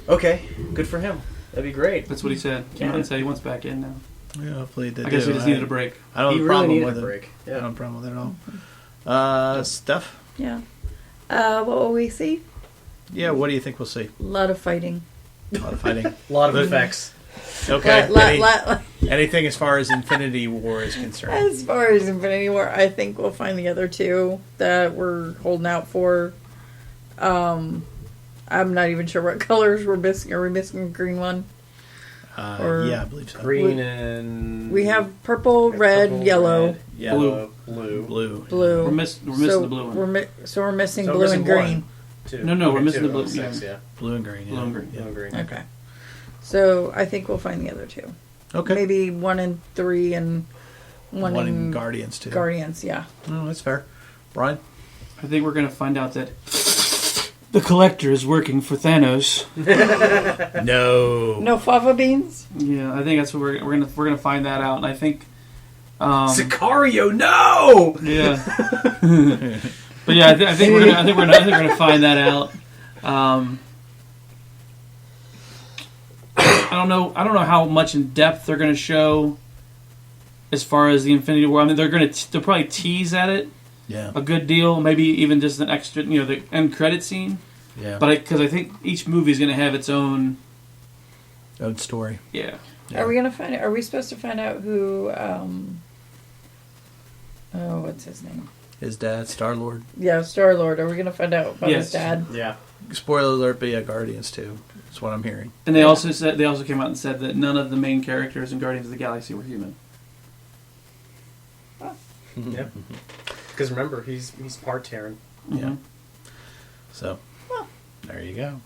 Okay, good for him. That'd be great. That's what he said. Came out and said he wants back in now. Yeah, hopefully they I guess he just needed a break. I don't He have a really problem needed with a it. break. I Yeah. don't have a problem with it at all. Steph? Yeah. What will we see? Yeah, what do you think we'll see? A lot of fighting. A lot of fighting. A lot of effects. Okay. Lot. Anything as far as Infinity War is concerned? As far as Infinity War, I think we'll find the other two that we're holding out for. I'm not even sure what colors we're missing. Are we missing a green one? Or- Yeah, I believe so. Green and... We have purple, red, purple, yellow, red, Yeah. yellow, blue. Blue. blue. We're missing so the blue one. We're missing So blue we're and missing green. one. Two. No, we're Okay, missing two the blue, of six, yeah. yeah. Blue and green. Blue and green. Yeah. Blue and green. Okay. So I think we'll find the other two. Okay. Maybe 1 and 3 and one in in Guardians too. Guardians, yeah. Oh, that's fair. Brian? I think we're going to find out that the Collector is working for Thanos. No. No fava beans? Yeah, I think that's what we're gonna find that out, and I think. Sicario, no! Yeah. But yeah, I think we're gonna find that out. I don't know how much in depth they're gonna show as far as the Infinity War. I mean, they'll probably tease at it Yeah. a good deal, maybe even just an extra, the end credit scene. Yeah. But because I think each movie is gonna have its own. Own story. Yeah. Yeah. Are we supposed to find out who what's his name? His dad, Star-Lord. Yeah, Star-Lord. Are we going to find out about Yes. his dad? Yeah. Spoiler alert, but yeah, Guardians too. That's what I'm hearing. And they also came out and said that none of the main characters in Guardians of the Galaxy were human. Yep. Because remember, he's part Terran. Yeah. So, there you go.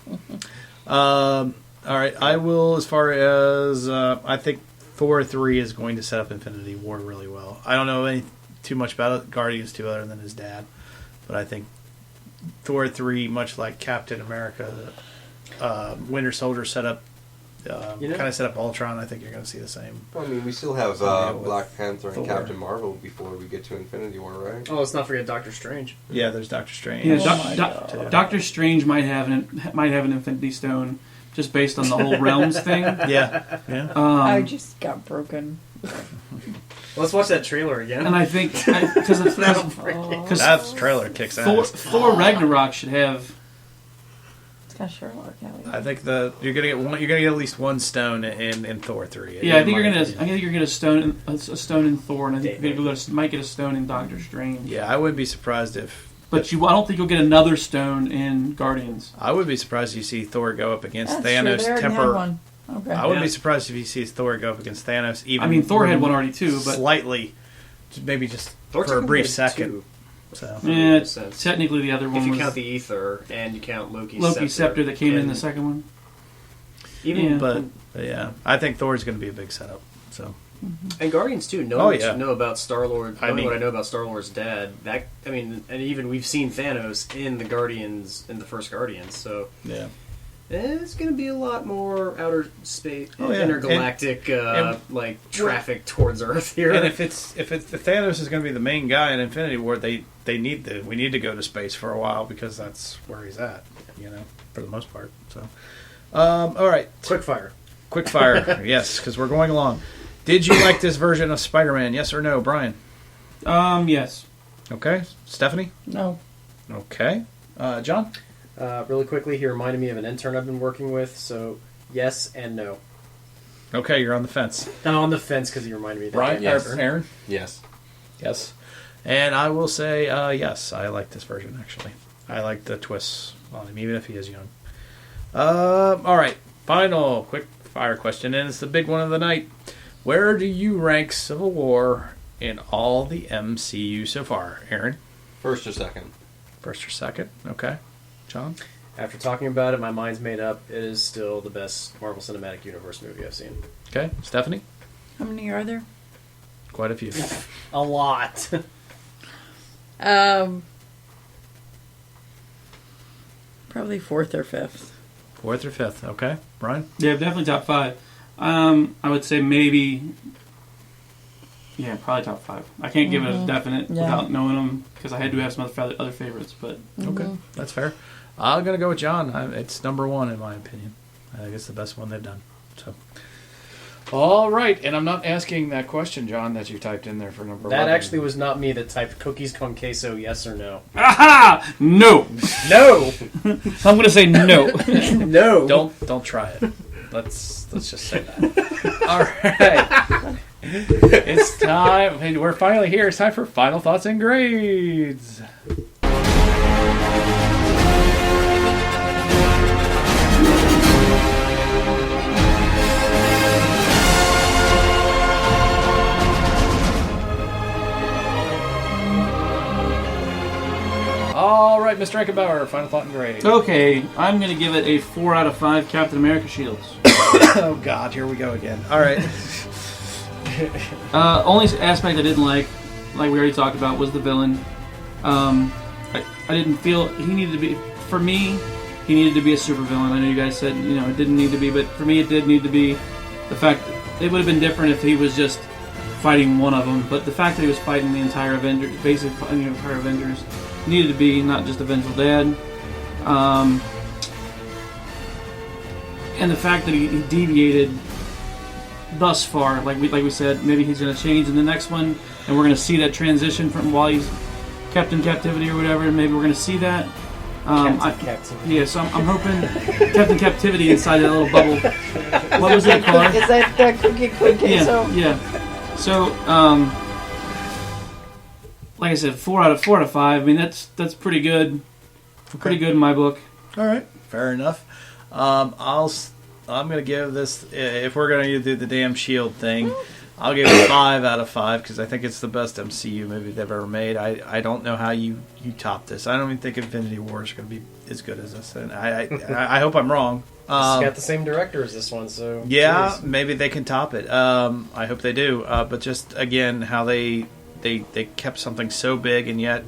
All right, I will, as far as, I think Thor 3 is going to set up Infinity War really well. I don't know too much about it, Guardians 2 other than his dad, but I think Thor 3, much like Captain America, Winter Soldier set up, kind of set up Ultron. I think you're going to see the same. Well, I mean, we still have with Black Panther and Thor. Captain Marvel before we get to Infinity War, right? Oh, let's not forget Doctor Strange. Yeah, there's Doctor Strange. Yeah, my God. Doctor Strange might have an Infinity Stone just based on the whole realms thing. Yeah, yeah. I just got broken. Let's watch that trailer again. And I think because That trailer kicks ass. Thor Ragnarok should have. It's got Sherlock Alley. I think you're gonna get at least one stone in Thor 3. Yeah, I think in you're my gonna. opinion. I think you're gonna a stone in Thor, and I think you're gonna might get a stone in Doctor Strange. Yeah, I wouldn't be surprised if. But I don't think you'll get another stone in Guardians. I would be surprised if you see Thor go up against That's Thanos. true. They already had Temper. one. Okay. I wouldn't Yeah. be surprised if you see Thor go up against Thanos. Even I mean, Thor had one already too, but slightly, maybe just Thor for a technically brief had second. two, So yeah, makes sense. technically the other one if you was count the Ether and you count Loki's Scepter that came in and the second one. Even Yeah. but yeah, I think Thor's going to be a big setup. So and Guardians too. Oh, Knowing yeah. what you know about Star-Lord, I knowing mean- what I know about Star-Lord's dad, and even we've seen Thanos in the Guardians in the first Guardians, so yeah, it's going to be a lot more outer space, Oh, yeah. intergalactic, and- traffic towards Earth here. and if Thanos is going to be the main guy in Infinity War, we need to go to space for a while because that's where he's at. For the most part. So, all right, Quickfire. quick fire. Yes, because we're going along. Did you like this version of Spider-Man? Yes or no, Brian? Yes. Okay, Stephanie. No. Okay, John. Really quickly, he reminded me of an intern I've been working with, so yes and no. Okay, you're on the fence. I'm on the fence because he reminded me of that. Brian, Yes. or Aaron. Yes. Yes, and I will say yes. I like this version actually. I like the twists on him, even if he is young. All right, final quick fire question, and it's the big one of the night. Where do you rank Civil War in all the MCU so far, Aaron? First or second? First or second? Okay, John. After talking about it, my mind's made up. It is still the best Marvel Cinematic Universe movie I've seen. Okay, Stephanie. How many are there? Quite a few. A lot. Probably 4th or 5th. Fourth or fifth? Okay, Brian. Yeah, definitely top 5. I would say maybe. Yeah, probably top 5. I can't give it a definite Yeah. without knowing them because I had to have some other favorites. But Okay, that's fair. I'm gonna go with John. It's number one in my opinion. I think it's the best one they've done. So, all right, and I'm not asking that question, John, that you typed in there for number 11. That actually was not me that typed cookies con queso, yes or no. Aha! No. No! I'm going to say no. No! Don't try it. Let's just say that. All right. It's time. Hey, we're finally here. It's time for final thoughts and grades. All right, Mr. Eckenbauer, final thought and grade. Okay, I'm going to give it a 4 out of 5 Captain America shields. Oh, God, here we go again. All right. Only aspect I didn't like we already talked about, was the villain. I didn't feel he needed to be, for me, he needed to be a supervillain. I know you guys said, it didn't need to be, but for me it did need to be. The fact that it would have been different if he was just fighting one of them, but the fact that he was fighting the entire Avengers, basically the entire Avengers, needed to be, not just a vengeful dad. And the fact that he deviated thus far, like we said, maybe he's going to change in the next one, and we're going to see that transition from while he's kept in captivity or whatever, and maybe we're going to see that. Captivity. Yeah, so I'm hoping kept in captivity inside that little bubble. What was that called? Is that cookie queso? Yeah. So, like I said, 4 out of 5. I mean, that's pretty good. Pretty good in my book. All right, fair enough. I'm gonna give this, if we're gonna do the damn Shield thing, I'll give it 5 out of 5 because I think it's the best MCU movie they've ever made. I don't know how you top this. I don't even think Infinity War is gonna be as good as this, and I hope I'm wrong. It's got the same director as this one, so yeah, cheers. maybe they can top it. I hope they do. But just again, how they kept something so big and yet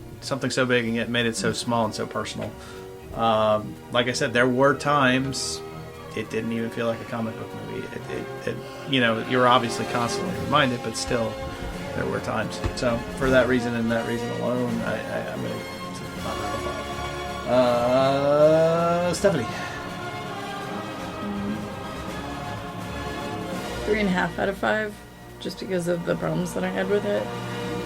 made it so small and so personal. Like I said, there were times it didn't even feel like a comic book movie. You're obviously constantly reminded, but still, there were times. So for that reason and that reason alone, I'm going to 5 out of 5. Stephanie. 3.5 out of 5, just because of the problems that I had with it.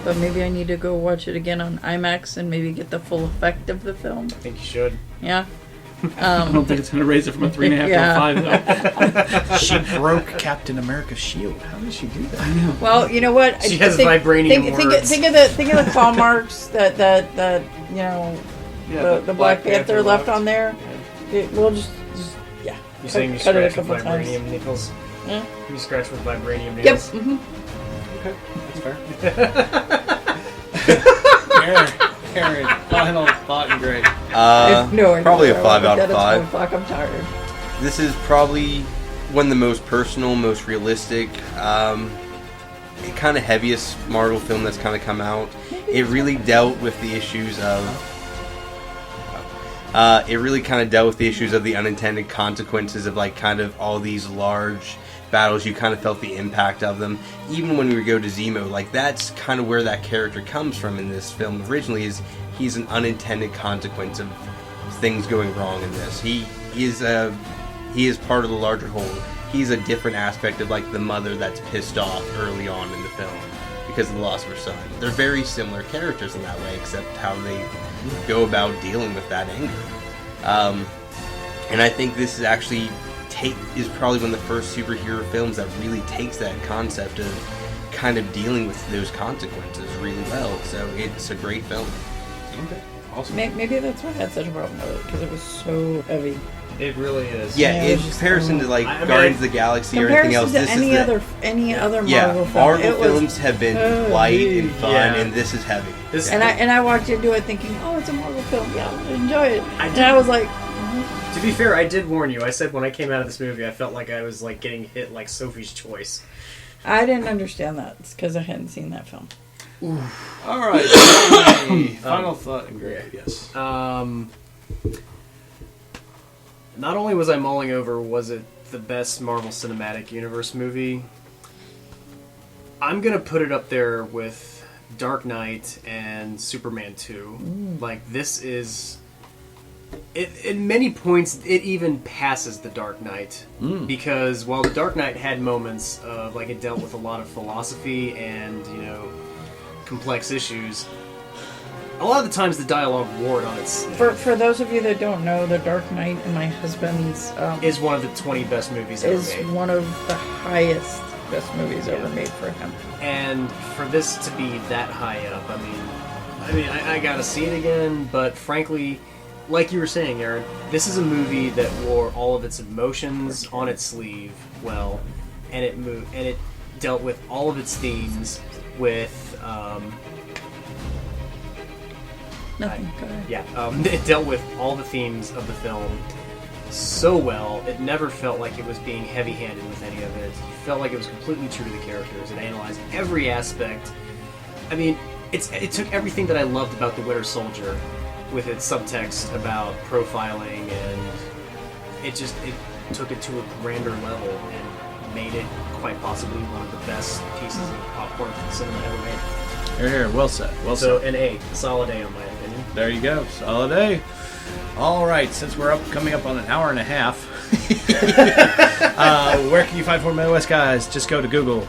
But maybe I need to go watch it again on IMAX and maybe get the full effect of the film. I think you should. Yeah. I don't think it's going to raise it from a 3.5 to a 5, though. She broke Captain America's shield. How did she do that? I know. Well, you know what? She has vibranium words. Think of the claw marks that the Black Panther left on there. We'll just yeah. You're saying you cut it a scratch with couple times. vibranium nickels? Yeah. You scratch with vibranium Yep. nails? Mm-hmm. Okay, that's fair. Aaron, final thought and grade. Probably a 5 out of 5. I'm tired. This is probably one of the most personal, most realistic, kind of heaviest Marvel film that's kind of come out. It really dealt with the issues of. It really kind of dealt with the issues of the unintended consequences of kind of all these large battles. You kind of felt the impact of them. Even when we go to Zemo, that's kind of where that character comes from in this film. Originally, he's an unintended consequence of things going wrong in this. He is part of the larger whole. He's a different aspect of the mother that's pissed off early on in the film because of the loss of her son. They're very similar characters in that way, except how they go about dealing with that anger. And I think this is actually is probably one of the first superhero films that really takes that concept of kind of dealing with those consequences really well. So it's a great film. Okay, awesome. Maybe that's why I had such a problem with it, because it was so heavy. It really is. Yeah, Yeah, in it was just comparison to Guardians of the Galaxy or anything else, Comparison this to is any other Marvel yeah, film. Marvel it was films have been light and fun, Yeah. and this is heavy. This- And I walked into it thinking, oh, it's a Marvel film. Yeah, I'll enjoy it. I And did- I was like, To be fair, I did warn you. I said when I came out of this movie, I felt like I was getting hit like Sophie's Choice. I didn't understand that. It's because I hadn't seen that film. All right. Final thought and grade. Yes. Not only was I mulling over, was it the best Marvel Cinematic Universe movie? I'm gonna put it up there with Dark Knight and Superman 2. This is in many points, it even passes The Dark Knight. Because while The Dark Knight had moments of, like, it dealt with a lot of philosophy and, you know, complex issues, a lot of the times the dialogue wore on its... For those of you that don't know, The Dark Knight and my husband's... is one of the 20 best movies ever is made. one of the highest best movies ever made for him. And for this to be that high up, I gotta see it again, but frankly... Like you were saying, Aaron, this is a movie that wore all of its emotions on its sleeve well, and it dealt with all of its themes with Nothing. Go ahead. it dealt with all the themes of the film so well. It never felt like it was being heavy-handed with any of it. It felt like it was completely true to the characters. It analyzed every aspect. I mean, it took everything that I loved about The Winter Soldier, with its subtext about profiling, and it took it to a grander level and made it quite possibly one of the best pieces of popcorn cinema ever made. Here, here. Well said. Well So said. an A, a solid A in my opinion. There you go. Solid A. All right. Since we're coming up on an hour and a half, where can you find 4 Midwest Guys? Just go to Google.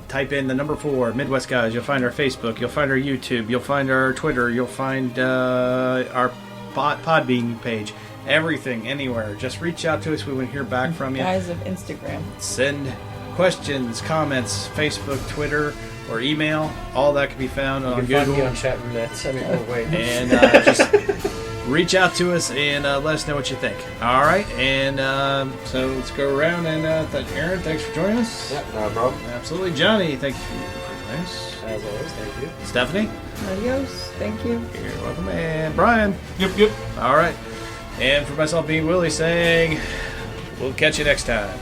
Type in the number 4 Midwest Guys. You'll find our Facebook. You'll find our YouTube. You'll find our Twitter. You'll find our Podbean page. Everything, anywhere. Just reach out to us. We want to hear back from you. Guys of Instagram. Send questions, comments, Facebook, Twitter, or email. All that can be found on You can Google. find me on chat roulette. I mean, oh wait. And just reach out to us and let us know what you think. All right, and so let's go around and Aaron, thanks for joining us. Yeah, no problem. Absolutely, Johnny, thank you for joining us. As always, thank you. Stephanie, Adios. Thank you. you're welcome, and Brian. Yep. All right, and for myself, being Willie, saying we'll catch you next time.